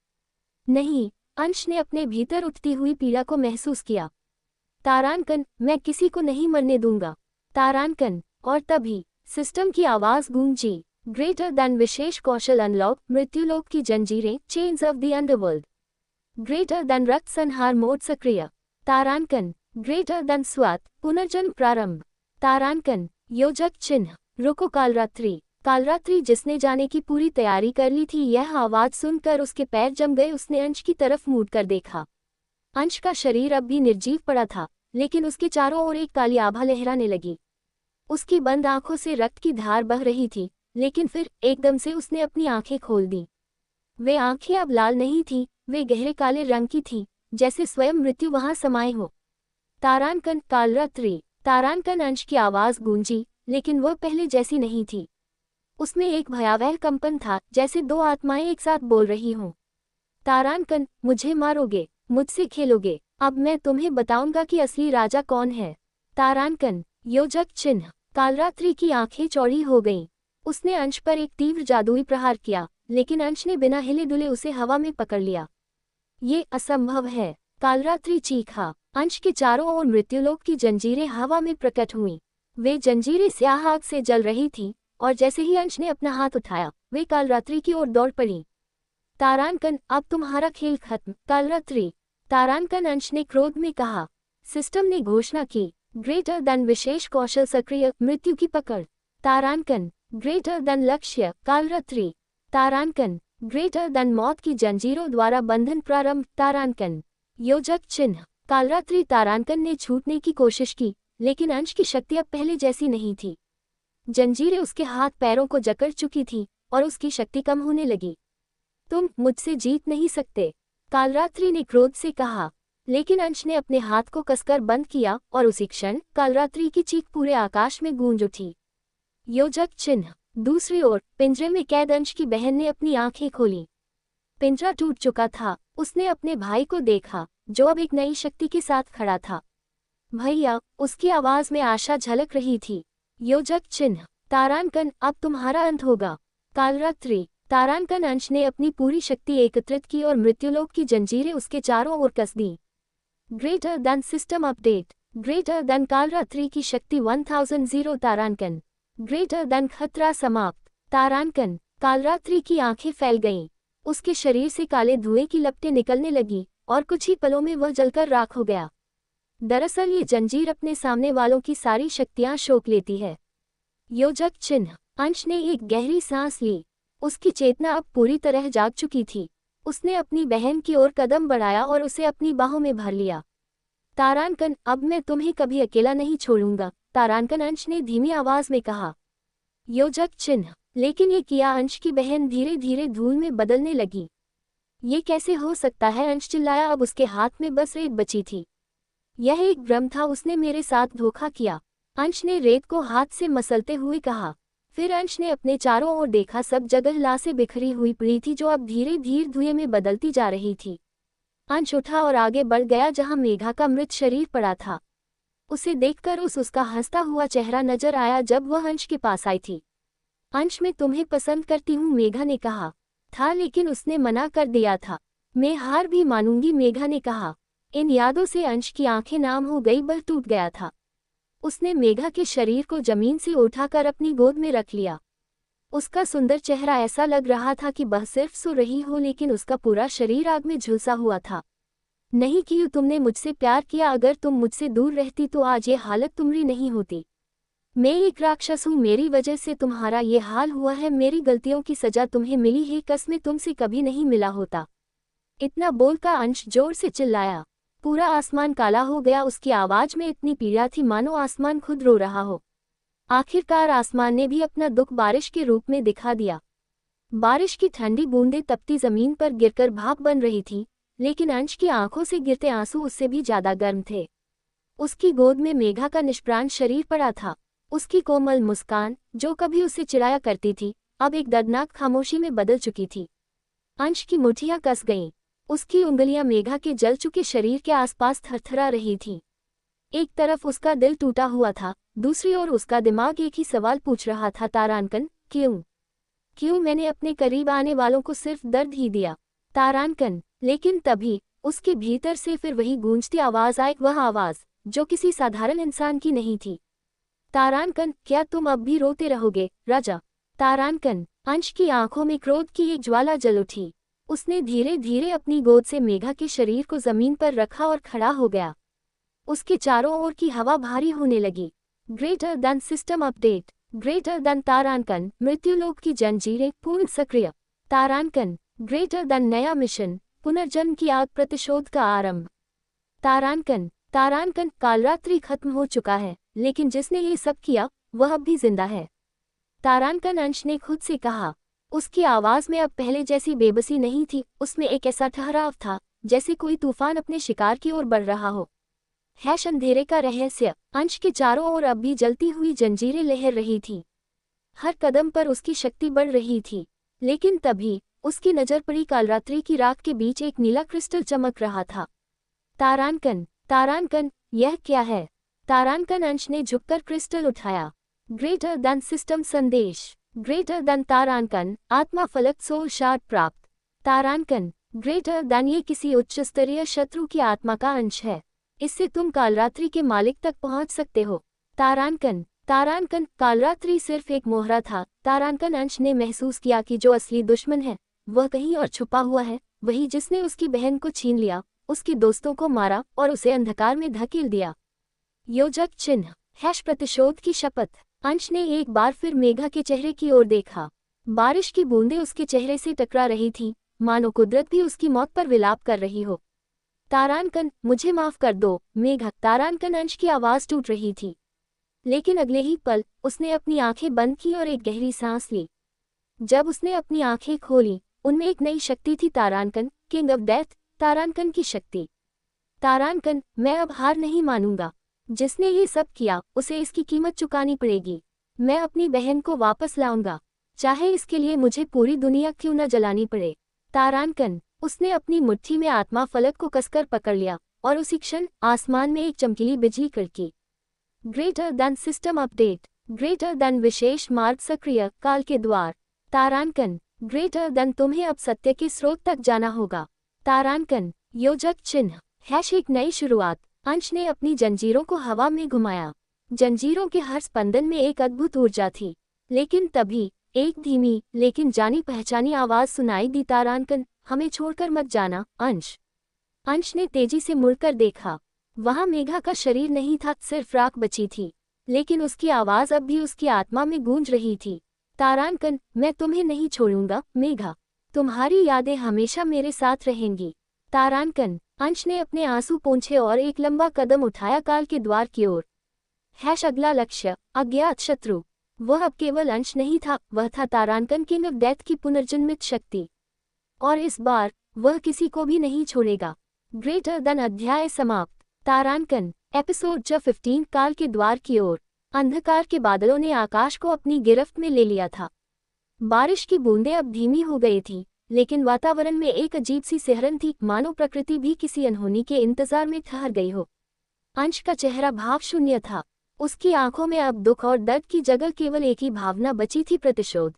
S2: नहीं, अंश ने अपने भीतर उठती हुई पीड़ा को महसूस किया। तारानकन, मैं किसी को नहीं मरने दूंगा। तारानकन। और तभी सिस्टम की आवाज गूंजी, ग्रेटर देन विशेष कौशल अनलॉक, मृत्युलोक की जंजीरें, chains of the underworld. Greater than रक्त संहार मोड सक्रिय। तारानकन। ग्रेटर देन स्वात, पुनर्जन्म प्रारंभ। तारानकन। योजक चिन्ह। रुको कालरात्रि। कालरात्रि, जिसने जाने की पूरी तैयारी कर ली थी, यह आवाज सुनकर उसके पैर जम गए। उसने अंश की तरफ मुड़ कर देखा। अंश का शरीर अब भी निर्जीव पड़ा था, लेकिन उसके चारों ओर एक काली आभा लहराने लगी। उसकी बंद आंखों से रक्त की धार बह रही थी, लेकिन फिर एकदम से उसने अपनी आंखें खोल दी। वे आंखें अब लाल नहीं थीं, वे गहरे काले रंग की थीं, जैसे स्वयं मृत्यु वहां समाये हो। तारानकन। कालरात्रि। तारानकन। अंश की आवाज गूंजी, लेकिन वह पहले जैसी नहीं थी। उसमें एक भयावह कंपन था, जैसे दो आत्माएं एक साथ बोल रही हों। तारानकन, मुझे मारोगे, मुझसे खेलोगे? अब मैं तुम्हें बताऊंगा कि असली राजा कौन है। तारानकन। योजक चिन्ह। कालरात्रि की आंखें चौड़ी हो गईं। उसने अंश पर एक तीव्र जादुई प्रहार किया, लेकिन अंश ने बिना हिले डुले उसे हवा में पकड़ लिया। ये असंभव है, कालरात्रि चीखा। अंश के चारों ओर मृत्युलोक की जंजीरें हवा में प्रकट हुईं। वे जंजीरें स्याह आग से जल रही थीं, और जैसे ही अंश ने अपना हाथ उठाया, वे कालरात्रि की ओर दौड़ पड़ी। तारानकन, अब तुम्हारा खेल खत्म। कालरात्रि। तारानकन। अंश ने क्रोध में कहा। सिस्टम ने घोषणा की, ग्रेटर देन विशेष कौशल सक्रिय, मृत्यु की पकड़। तारानकन। ग्रेटर देन लक्ष्य, कालरात्रि। तारानकन। ग्रेटर देन मौत की जंजीरों द्वारा बंधन प्रारंभ। तारानकन। योजक चिन्ह। कालरात्रि। तारानकन ने छूटने की कोशिश की, लेकिन अंश की शक्ति अब पहले जैसी नहीं थी। जंजीरें उसके हाथ पैरों को जकड़ चुकी थीं, और उसकी शक्ति कम होने लगी। तुम मुझसे जीत नहीं सकते, कालरात्रि ने क्रोध से कहा। लेकिन अंश ने अपने हाथ को कसकर बंद किया, और उसी क्षण कालरात्रि की चीख पूरे आकाश में गूंज उठी। योजक चिन्ह। दूसरी ओर पिंजरे में कैद अंश की बहन ने अपनी आंखें खोली। पिंजरा टूट चुका था। उसने अपने भाई को देखा, जो अब एक नई शक्ति के साथ खड़ा था। भैया, उसकी आवाज में आशा झलक रही थी। योजक चिन्ह। तारानकन, अब तुम्हारा अंत होगा। कालरात्रि। तारानकन। अंश ने अपनी पूरी शक्ति एकत्रित की और मृत्युलोक की जंजीरें उसके चारों ओर कस दी। Greater than system update. Greater than कालरात्रि की शक्ति 1000। तारानकन। ग्रेटर देन खतरा समाप्त। तारानकन। कालरात्रि की आंखें फैल गईं। उसके शरीर से काले धुएं की लपटें निकलने लगी, और कुछ ही पलों में वह जलकर राख हो गया। दरअसल ये जंजीर अपने सामने वालों की सारी शक्तियां सोख लेती है। योजक चिन्ह। अंश ने एक गहरी सांस ली। उसकी चेतना अब पूरी तरह जाग चुकी थी। उसने अपनी बहन की ओर कदम बढ़ाया और उसे अपनी बाहों में भर लिया। तारांकन, अब मैं तुम्हें कभी अकेला नहीं छोड़ूंगा, तारांकन, अंश ने धीमी आवाज में कहा। योजक चिन्ह। लेकिन ये किया अंश की बहन धीरे धीरे धूल में बदलने लगी। ये कैसे हो सकता है, अंश चिल्लाया। अब उसके हाथ में बस रेत बची थी। यह एक भ्रम था, उसने मेरे साथ धोखा किया, अंश ने रेत को हाथ से मसलते हुए कहा। फिर अंश ने अपने चारों ओर देखा। सब जगह लाशें बिखरी हुई पड़ी थी जो अब धीरे धीरे धुएं में बदलती जा रही थी। अंश उठा और आगे बढ़ गया जहां मेघा का मृत शरीर पड़ा था। उसे देखकर उसका हंसता हुआ चेहरा नजर आया जब वह अंश के पास आई थी। अंश, मैं तुम्हें पसंद करती हूँ, मेघा ने कहा था, लेकिन उसने मना कर दिया था। मैं हार भी मानूंगी, मेघा ने कहा। इन यादों से अंश की आंखें नाम हो गई, बल टूट गया था। उसने मेघा के शरीर को जमीन से उठाकर अपनी गोद में रख लिया। उसका सुंदर चेहरा ऐसा लग रहा था कि वह सिर्फ सो रही हो, लेकिन उसका पूरा शरीर आग में झुलसा हुआ था। नहीं क्यों, तुमने मुझसे प्यार किया। अगर तुम मुझसे दूर रहती तो आज ये हालत तुम्हारी नहीं होती। मैं एक राक्षस हूँ, मेरी वजह से तुम्हारा ये हाल हुआ है। मेरी गलतियों की सजा तुम्हें मिली है, कसमें तुमसे कभी नहीं मिला होता। इतना बोलकर अंश जोर से चिल्लाया। पूरा आसमान काला हो गया। उसकी आवाज में इतनी पीड़ा थी मानो आसमान खुद रो रहा हो। आखिरकार आसमान ने भी अपना दुख बारिश के रूप में दिखा दिया। बारिश की ठंडी बूंदें तपती जमीन पर गिरकर भाप बन रही थी, लेकिन अंश की आंखों से गिरते आंसू उससे भी ज्यादा गर्म थे। उसकी गोद में मेघा का निष्प्राण शरीर पड़ा था। उसकी कोमल मुस्कान, जो कभी उसे चिढ़ाया करती थी, अब एक दर्दनाक खामोशी में बदल चुकी थी। अंश की मुट्ठियां कस गईं। उसकी उंगलियां मेघा के जल चुके शरीर के आसपास थरथरा रही थीं। एक तरफ उसका दिल टूटा हुआ था, दूसरी ओर उसका दिमाग एक ही सवाल पूछ रहा था, तारांकन, क्यों मैंने अपने करीब आने वालों को सिर्फ दर्द ही दिया, तारांकन। लेकिन तभी उसके भीतर से फिर वही गूंजती आवाज आई, वह आवाज जो किसी साधारण इंसान की नहीं थी। तारांकन, क्या तुम अब भी रोते रहोगे, राजा? तारांकन। अंश की आंखों में क्रोध की एक ज्वाला जल उठी। उसने धीरे धीरे अपनी गोद से मेघा के शरीर को जमीन पर रखा और खड़ा हो गया। उसके चारों ओर की हवा भारी होने लगी। Greater than system update. Greater than तारांकन, मृत्युलोक की जंजीरें पूर्ण सक्रिय। तारांकन। ग्रेटर देन नया मिशन, पुनर्जन्म की आग, प्रतिशोध का आरंभ। तारांकन, कालरात्रि खत्म हो चुका है, लेकिन जिसने ये सब किया वह अब भी जिंदा है, तारांकन, अंश ने खुद से कहा। उसकी आवाज में अब पहले जैसी बेबसी नहीं थी, उसमें एक ऐसा ठहराव था जैसे कोई तूफान अपने शिकार की ओर बढ़ रहा हो। अंधेरे का रहस्य। अंश के चारों ओर अब भी जलती हुई जंजीरें लहर रही थी। हर कदम पर उसकी शक्ति बढ़ रही थी, लेकिन तभी उसकी नजर पड़ी कालरात्रि की राख के बीच एक नीला क्रिस्टल चमक रहा था। तारांकन, यह क्या है? तारांकन, अंश ने झुककर क्रिस्टल उठाया। ग्रेटर देन सिस्टम संदेश। ग्रेटर देन तारांकन, आत्मा फलक सोल शार्ड प्राप्त। तारांकन। ग्रेटर देन, ये किसी उच्च स्तरीय शत्रु की आत्मा का अंश है। इससे तुम कालरात्रि के मालिक तक पहुंच सकते हो। तारांकन, कालरात्रि सिर्फ एक मोहरा था। तारांकन, अंश ने महसूस किया कि जो असली दुश्मन है वह कहीं और छुपा हुआ है, वही जिसने उसकी बहन को छीन लिया, उसके दोस्तों को मारा और उसे अंधकार में धकेल दिया। योजक चिन्ह। प्रतिशोध की शपथ। अंश ने एक बार फिर मेघा के चेहरे की ओर देखा। बारिश की बूंदें उसके चेहरे से टकरा रही थीं, मानो कुदरत भी उसकी मौत पर विलाप कर रही हो। तारांकन, मुझे माफ कर दो, मेघा। तारांकन, अंश की आवाज टूट रही थी, लेकिन अगले ही पल उसने अपनी आंखें बंद की और एक गहरी सांस ली। जब उसने अपनी आंखें खोली, उनमें एक नई शक्ति थी। तारांकन, किंग ऑफ डेथ, तारांकन की शक्ति। तारांकन, मैं अब हार नहीं मानूंगा। जिसने ये सब किया उसे इसकी कीमत चुकानी पड़ेगी। मैं अपनी बहन को वापस लाऊंगा, चाहे इसके लिए मुझे पूरी दुनिया क्यों न जलानी पड़े। तारांकन। उसने अपनी मुट्ठी में आत्मा फलक को कसकर पकड़ लिया और उसी क्षण आसमान में एक चमकीली बिजली कड़की। Greater than system update. Greater than विशेष मार्ग सक्रिय, काल के द्वार। तारांकन। ग्रेटर देन, तुम्हें अब सत्य के स्रोत तक जाना होगा। तारांकन। योजक चिन्ह। एक नई शुरुआत। अंश ने अपनी जंजीरों को हवा में घुमाया। जंजीरों के हर स्पंदन में एक अद्भुत ऊर्जा थी, लेकिन तभी एक धीमी लेकिन जानी पहचानी आवाज सुनाई दी, तारांकन, हमें छोड़कर मत जाना। अंश ने तेजी से मुड़कर देखा। वहां मेघा का शरीर नहीं था, सिर्फ राख बची थी। लेकिन उसकी आवाज अब भी उसकी आत्मा में गूंज रही थी। तारांकन, मैं तुम्हें नहीं छोड़ूंगा मेघा, तुम्हारी यादें हमेशा मेरे साथ रहेंगी। तारांकन, अंश ने अपने आंसू पोंछे और एक लंबा कदम उठाया काल के द्वार की ओर। अगला लक्ष्य, अज्ञात शत्रु। वह अब केवल अंश नहीं था, वह था तारांकन, किंग ऑफ डेथ की पुनर्जन्मित शक्ति। और इस बार वह किसी को भी नहीं छोड़ेगा। ग्रेटर देन अध्याय समाप्त। तारांकन, एपिसोड 15, काल के द्वार की ओर। अंधकार के बादलों ने आकाश को अपनी गिरफ्त में ले लिया था। बारिश की बूंदें अब धीमी हो गई थीं, लेकिन वातावरण में एक अजीब सी सिहरन थी, मानो प्रकृति भी किसी अनहोनी के इंतजार में ठहर गई हो। अंश का चेहरा भावशून्य था। उसकी आंखों में अब दुख और दर्द की जगह केवल एक ही भावना बची थी, प्रतिशोध।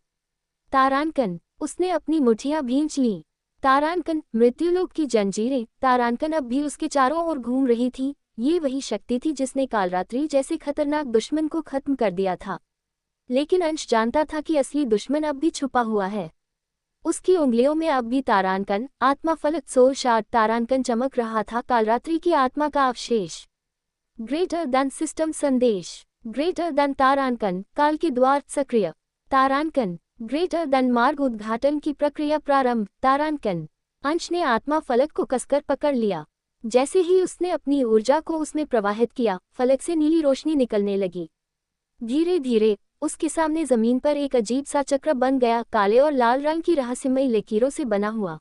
S2: तारांकन, उसने अपनी मुठ्ठियां भींच लीं। तारांकन, मृत्युलोक की जंजीरें। तारांकन अब भी उसके चारों ओर घूम रही थी। ये वही शक्ति थी जिसने कालरात्रि जैसे खतरनाक दुश्मन को खत्म कर दिया था। लेकिन अंश जानता था कि असली दुश्मन अब भी छुपा हुआ है। उसकी उंगलियों में अब भी तारांकन, आत्मा फलक सोल शार्ड तारांकन चमक रहा था, कालरात्रि की आत्मा का अवशेष। ग्रेटर देन सिस्टम संदेश। ग्रेटर देन तारांकन, काल के द्वार सक्रिय। तारांकन, ग्रेटर देन मार्ग उद्घाटन की प्रक्रिया प्रारंभ। तारांकन, अंश ने आत्मा फलक को कसकर पकड़ लिया। जैसे ही उसने अपनी ऊर्जा को उसमें प्रवाहित किया, फलक से नीली रोशनी निकलने लगी। धीरे धीरे उसके सामने जमीन पर एक अजीब सा चक्र बन गया, काले और लाल रंग की रहस्यमयी लकीरों से बना हुआ।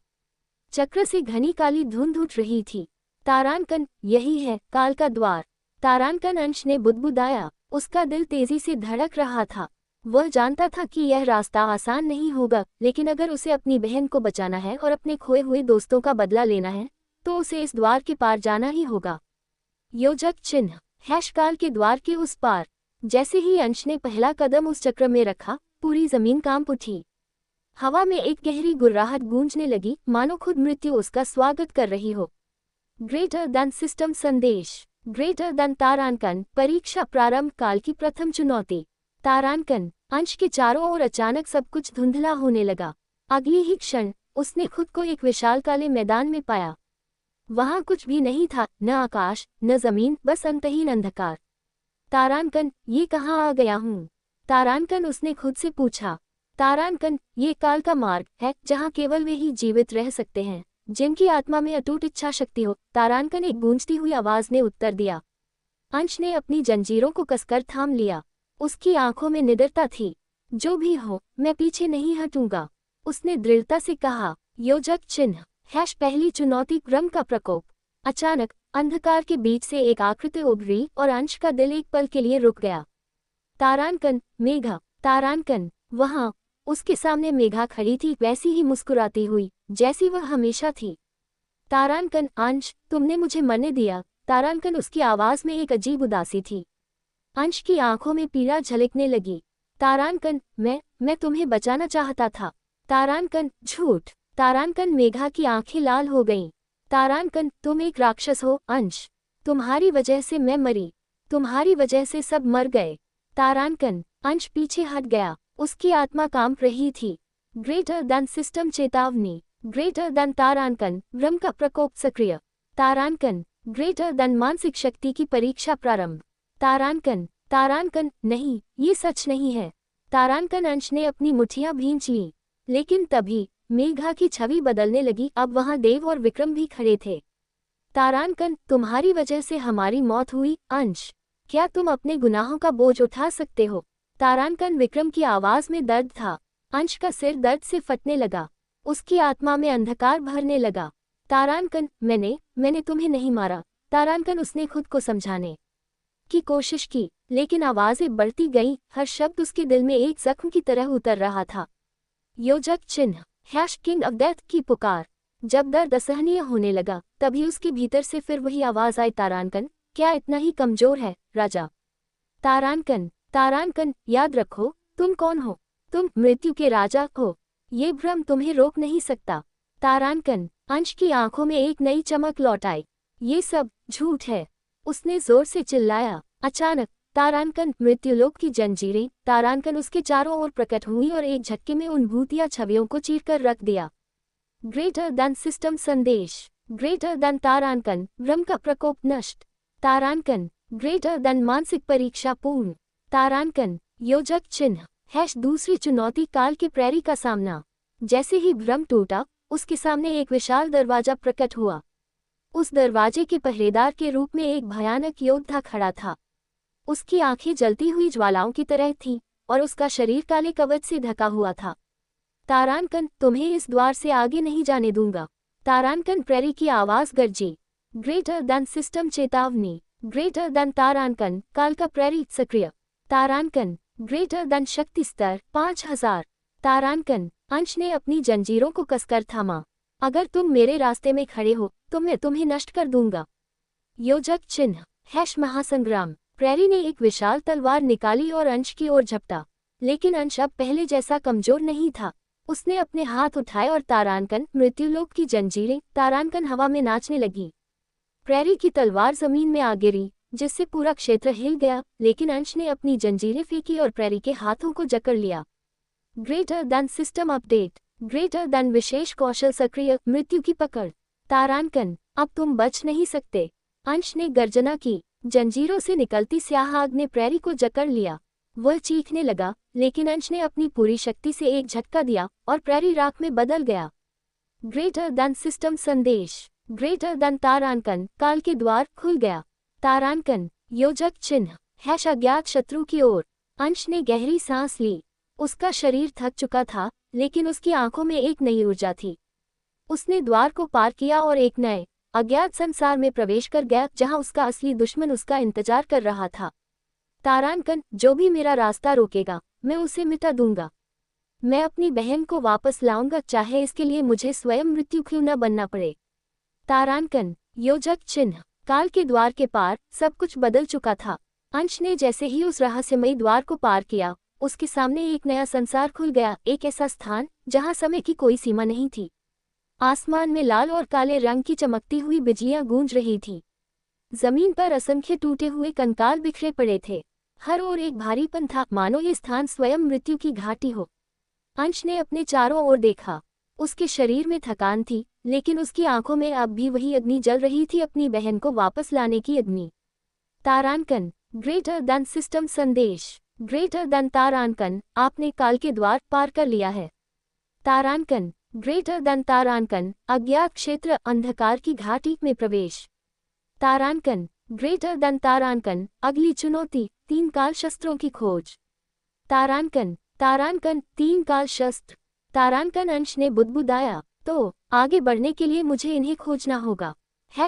S2: चक्र से घनी काली धुंध उठ रही थी। तारांकन, यही है काल का द्वार। तारांकन, अंश ने बुदबुदाया। उसका दिल तेजी से धड़क रहा था। वह जानता था कि यह रास्ता आसान नहीं होगा, लेकिन अगर उसे अपनी बहन को बचाना है और अपने खोए हुए दोस्तों का बदला लेना है, तो उसे इस द्वार के पार जाना ही होगा। योजक चिन्ह, काल के द्वार के उस पार। जैसे ही अंश ने पहला कदम उस चक्र में रखा, पूरी जमीन कांप उठी। हवा में एक गहरी गुर्राहट गूंजने लगी, मानो खुद मृत्यु उसका स्वागत कर रही हो। ग्रेटर देन सिस्टम संदेश। ग्रेटर देन तारांकन, परीक्षा प्रारंभ, काल की प्रथम चुनौती। तारांकन, अंश के चारों ओर अचानक सब कुछ धुंधला होने लगा। अगली ही क्षण उसने खुद को एक विशाल काले मैदान में पाया। वहां कुछ भी नहीं था, न आकाश न जमीन, बस अंतहीन अंधकार। तारांकन, ये कहाँ आ गया हूँ? तारांकन, उसने खुद से पूछा। तारांकन, ये काल का मार्ग है, जहाँ केवल वे ही जीवित रह सकते हैं जिनकी आत्मा में अटूट इच्छा शक्ति हो। तारांकन, एक गूंजती हुई आवाज ने उत्तर दिया। अंश ने अपनी जंजीरों को कसकर थाम लिया। उसकी आंखों में निडरता थी। जो भी हो, मैं पीछे नहीं हटूंगा, उसने दृढ़ता से कहा। योजक चिन्ह, पहली चुनौती, क्रम का प्रकोप। अचानक अंधकार के बीच से एक आकृति उभरी और अंश का दिल एक पल के लिए रुक गया। तारांकन, मेघा। तारांकन, वहां उसके सामने मेघा खड़ी थी, वैसी ही मुस्कुराती हुई जैसी वह हमेशा थी। तारांकन, अंश, तुमने मुझे मरने दिया। तारांकन, उसकी आवाज में एक अजीब उदासी थी। अंश की आंखों में पीड़ा झलकने लगी। तारांकन, मैं तुम्हें बचाना चाहता था। तारांकन, झूठ। तारांकन, मेघा की आंखें लाल हो गईं। तारांकन, तुम एक राक्षस हो। अंश, तुम्हारी वजह से मैं मरी, तुम्हारी वजह से सब मर गए। तारांकन, अंश पीछे हट गया। उसकी आत्मा कांप रही थी। ग्रेटर देन सिस्टम चेतावनी। ग्रेटर देन तारांकन, भ्रम का प्रकोप सक्रिय। तारांकन, ग्रेटर देन मानसिक शक्ति की परीक्षा प्रारंभ। तारांकन, तारांकन, नहीं, ये सच नहीं है। तारांकन, अंश ने अपनी मुठ्ठियां भींच लीं। लेकिन तभी मेघा की छवि बदलने लगी। अब वहां देव और विक्रम भी खड़े थे। तारांकन, तुम्हारी वजह से हमारी मौत हुई। अंश, क्या तुम अपने गुनाहों का बोझ उठा सकते हो? तारांकन, विक्रम की आवाज में दर्द था। अंश का सिर दर्द से फटने लगा। उसकी आत्मा में अंधकार भरने लगा। तारांकन, मैंने तुम्हें नहीं मारा। तारांकन, उसने खुद को समझाने की कोशिश की, लेकिन आवाजें बढ़ती गईं, हर शब्द उसके दिल में एक जख्म की तरह उतर रहा था। योजक चिन्ह, किंग ऑफ डेथ की पुकार। जब दर्द असहनीय होने लगा, तभी उसके भीतर से फिर वही आवाज आई। तारांकन, क्या इतना ही कमजोर है, राजा? तारांकन, तारांकन, याद रखो, तुम कौन हो? तुम मृत्यु के राजा हो। ये भ्रम तुम्हें रोक नहीं सकता। तारांकन, अंश की आंखों में एक नई चमक लौट आई। ये सब झूठ है, उसने जोर से चिल्लाया। अचानक तारांकन, मृत्युलोक की जंजीरें। तारांकन, उसके चारों ओर प्रकट हुई और एक झटके में उन भूतिया छवियों को चीरकर रख दिया। ग्रेटर देन सिस्टम संदेश। ग्रेटर देन तारांकन, भ्रम का प्रकोप नष्ट। तारांकन, ग्रेटर देन मानसिक परीक्षा पूर्ण। तारांकन, योजक चिन्ह, दूसरी चुनौती काल के प्रैरी का सामना। जैसे ही भ्रम टूटा, उसके सामने एक विशाल दरवाजा प्रकट हुआ। उस दरवाजे के पहरेदार के रूप में एक भयानक योद्धा खड़ा था। उसकी आंखें जलती हुई ज्वालाओं की तरह थीं और उसका शरीर काले कवच से ढका हुआ था। तारांकन, तुम्हें इस द्वार से आगे नहीं जाने दूंगा। तारांकन प्रैरी की आवाज गरजी। ग्रेटर देन सिस्टम चेतावनी। ग्रेटर देन तारांकन, काल का प्रैरी सक्रिय। तारांकन, ग्रेटर देन शक्ति स्तर 5000। तारांकन, अंश ने अपनी जंजीरों को कसकर थामा। अगर तुम मेरे रास्ते में खड़े हो तो मैं तुम्हें नष्ट कर दूंगा। योजक चिन्ह, महासंग्राम। प्रैरी ने एक विशाल तलवार निकाली और अंश की ओर झपटा, लेकिन अंश अब पहले जैसा कमजोर नहीं था। उसने अपने हाथ उठाए और तारांकन, मृत्युलोक की जंजीरें, तारांकन हवा में नाचने लगी। प्रैरी की तलवार जमीन में आ गिरी, जिससे पूरा क्षेत्र हिल गया, लेकिन अंश ने अपनी जंजीरें फेंकी और प्रैरी के हाथों को जकड़ लिया। Greater than system update. Greater than विशेष कौशल सक्रिय, मृत्यु की पकड़। तारांकन, अब तुम बच नहीं सकते। अंश ने गर्जना की। जंजीरों से निकलती स्याह आग ने प्रैरी को जकड़ लिया। वह चीखने लगा, लेकिन अंश ने अपनी पूरी शक्ति से एक झटका दिया और प्रैरी राख में बदल गया। ग्रेटर देन सिस्टम संदेश। ग्रेटर देन तारांकन, काल के द्वार खुल गया। तारांकन, योजक चिन्ह, अज्ञात शत्रु की ओर। अंश ने गहरी सांस ली। उसका शरीर थक चुका था, लेकिन उसकी आंखों में एक नई ऊर्जा थी। उसने द्वार को पार किया और एक नए, अज्ञात संसार में प्रवेश कर गया, जहां उसका असली दुश्मन उसका इंतजार कर रहा था। तारांकन, जो भी मेरा रास्ता रोकेगा, मैं उसे मिटा दूंगा। मैं अपनी बहन को वापस लाऊंगा, चाहे इसके लिए मुझे स्वयं मृत्यु क्यों न बनना पड़े। तारांकन, योजक चिन्ह, काल के द्वार के पार सब कुछ बदल चुका था। अंश ने जैसे ही उस रहस्यमयी द्वार को पार किया, उसके सामने एक नया संसार खुल गया, एक ऐसा स्थान जहां समय की कोई सीमा नहीं थी। आसमान में लाल और काले रंग की चमकती हुई बिजलियां गूंज रही थीं। जमीन पर असंख्य टूटे हुए कंकाल बिखरे पड़े थे। हर ओर एक भारीपन था, मानो ये स्थान स्वयं मृत्यु की घाटी हो। अंश ने अपने चारों ओर देखा। उसके शरीर में थकान थी, लेकिन उसकी आंखों में अब भी वही अग्नि जल रही थी, अपनी बहन को वापस लाने की अग्नि। तारांकन, ग्रेटर देन सिस्टम संदेश। ग्रेटर देन तारांकन, आपने काल के द्वार पार कर लिया है। तारांकन, ग्रेटर देन तारांकन, अज्ञात क्षेत्र, अंधकार की घाटी में प्रवेश। तारांकन, ग्रेटर देन तारांकन, अगली चुनौती, 3 काल शस्त्रों की खोज। तारांकन, 3 काल शस्त्र। तारांकन, अंश ने बुदबुदाया, तो आगे बढ़ने के लिए मुझे इन्हें खोजना होगा।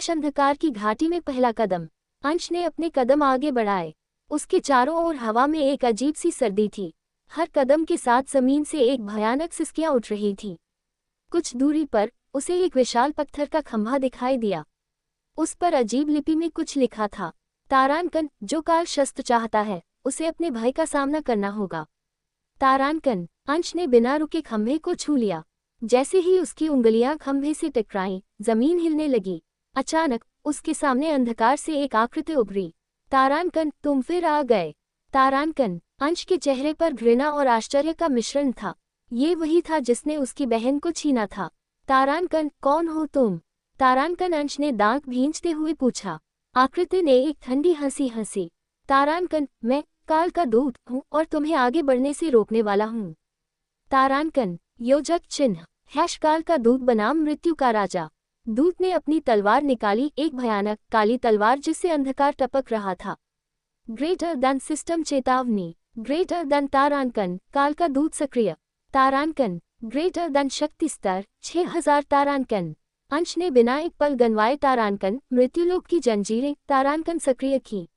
S2: अंधकार की घाटी में पहला कदम। अंश ने अपने कदम आगे बढ़ाए। उसके चारों ओर हवा में एक अजीब सी सर्दी थी। हर कदम के साथ जमीन से एक भयानक सिसकियां उठ रही थी। कुछ दूरी पर उसे एक विशाल पत्थर का खंभा दिखाई दिया। उस पर अजीब लिपि में कुछ लिखा था, तारांकन, जो काल शस्त्र चाहता है, उसे अपने भय का सामना करना होगा। तारांकन, अंश ने बिना रुके खंभे को छू लिया। जैसे ही उसकी उंगलियां खंभे से टकराईं, जमीन हिलने लगी। अचानक उसके सामने अंधकार से एक आकृति उभरी। तारांकन, तुम फिर आ गए। तारांकन, अंश के चेहरे पर घृणा और आश्चर्य का मिश्रण था। ये वही था जिसने उसकी बहन को छीना था। तारांकन, कौन हो तुम? तारांकन, अंश ने दांत भींचते हुए पूछा। आकृति ने एक ठंडी हंसी हंसी। तारांकन, मैं काल का दूत हूँ और तुम्हें आगे बढ़ने से रोकने वाला हूँ। तारांकन, योजक चिन्ह, काल का दूत बनाम मृत्यु का राजा। दूत ने अपनी तलवार निकाली, एक भयानक काली तलवार जिससे अंधकार टपक रहा था। ग्रेटर देन सिस्टम चेतावनी। ग्रेटर देन तारांकन, काल का दूत सक्रिय। तारांकन, ग्रेटर देन शक्ति स्तर 6000। तारांकन, अंश ने बिना एक पल गंवाए तारांकन, मृत्युलोक की जंजीरें, तारांकन सक्रिय की।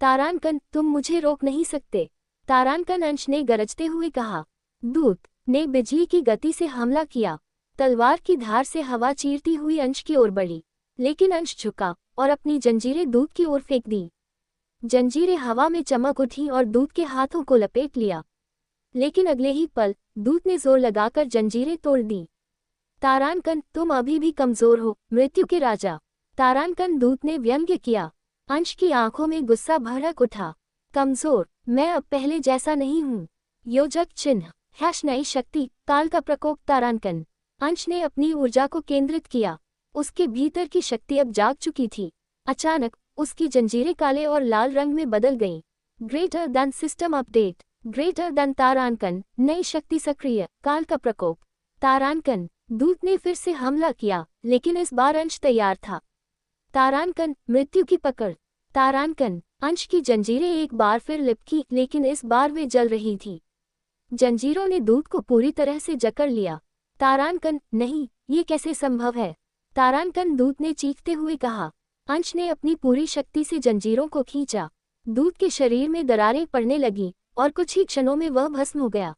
S2: तारांकन, तुम मुझे रोक नहीं सकते। तारांकन, अंश ने गरजते हुए कहा। दूत ने बिजली की गति से हमला किया। तलवार की धार से हवा चीरती हुई अंश की ओर बढ़ी, लेकिन अंश झुका और अपनी जंजीरें दूत की ओर फेंक दी। जंजीरें हवा में चमक उठी और दूत के हाथों को लपेट लिया, लेकिन अगले ही पल दूत ने जोर लगाकर जंजीरें तोड़ दी। तारांकन, तुम अभी भी कमजोर हो, मृत्यु के राजा। तारांकन, दूत ने व्यंग्य किया। अंश की आंखों में गुस्सा भड़क उठा। कमजोर? मैं अब पहले जैसा नहीं हूँ। योजक चिन्ह, नई शक्ति, काल का प्रकोप। तारांकन, अंश ने अपनी ऊर्जा को केंद्रित किया। उसके भीतर की शक्ति अब जाग चुकी थी। अचानक उसकी जंजीरें काले और लाल रंग में बदल गईं। Greater than system update, greater than तारांकन, नई शक्ति सक्रिय, काल का प्रकोप। तारांकन, दूत ने फिर से हमला किया, लेकिन इस बार अंश तैयार था। तारांकन, मृत्यु की पकड़। तारांकन, अंश की जंजीरें एक बार फिर लिपकी, लेकिन इस बार वे जल रही थी। जंजीरों ने दूत को पूरी तरह से जकड़ लिया। तारांकन, नहीं, ये कैसे संभव है? तारांकन, दूत ने चीखते हुए कहा। अंश ने अपनी पूरी शक्ति से जंजीरों को खींचा। दूत के शरीर में दरारें पड़ने लगी और कुछ ही क्षणों में वह भस्म हो गया।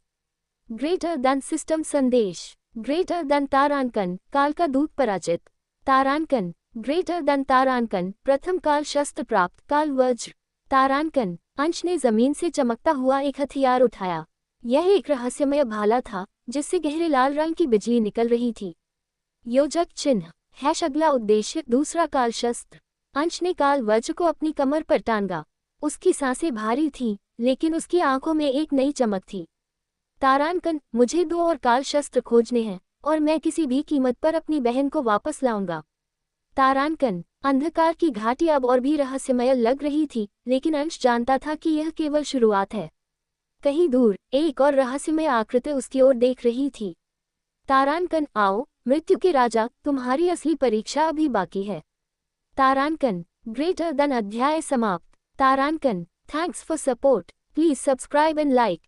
S2: ग्रेटर देन सिस्टम संदेश, ग्रेटर देन तारांकन, काल का दूत पराजित। तारांकन, ग्रेटर देन तारांकन, प्रथम काल शस्त्र प्राप्त, काल वज्र। तारांकन, अंश ने जमीन से चमकता हुआ एक हथियार उठाया। यह एक रहस्यमय भाला था जिससे गहरे लाल रंग की बिजली निकल रही थी। योजक चिन्ह हैश अगला उद्देश्य, दूसरा काल शस्त्र। अंश ने काल वज्र को अपनी कमर पर टांगा। उसकी सांसें भारी थीं, लेकिन उसकी आंखों में एक नई चमक थी। तारांकन, मुझे 2 और काल शस्त्र खोजने हैं, और मैं किसी भी कीमत पर अपनी बहन को वापस लाऊंगा। तारांकन, अंधकार की घाटी अब और भी रहस्यमय लग रही थी, लेकिन अंश जानता था कि यह केवल शुरुआत है। कहीं दूर एक और रहस्यमय आकृति उसकी ओर देख रही थी। तारांकन, आओ, मृत्यु के राजा, तुम्हारी असली परीक्षा अभी बाकी है। तारांकन, ग्रेटर देन अध्याय समाप्त। तारांकन, thanks for support, please subscribe and like.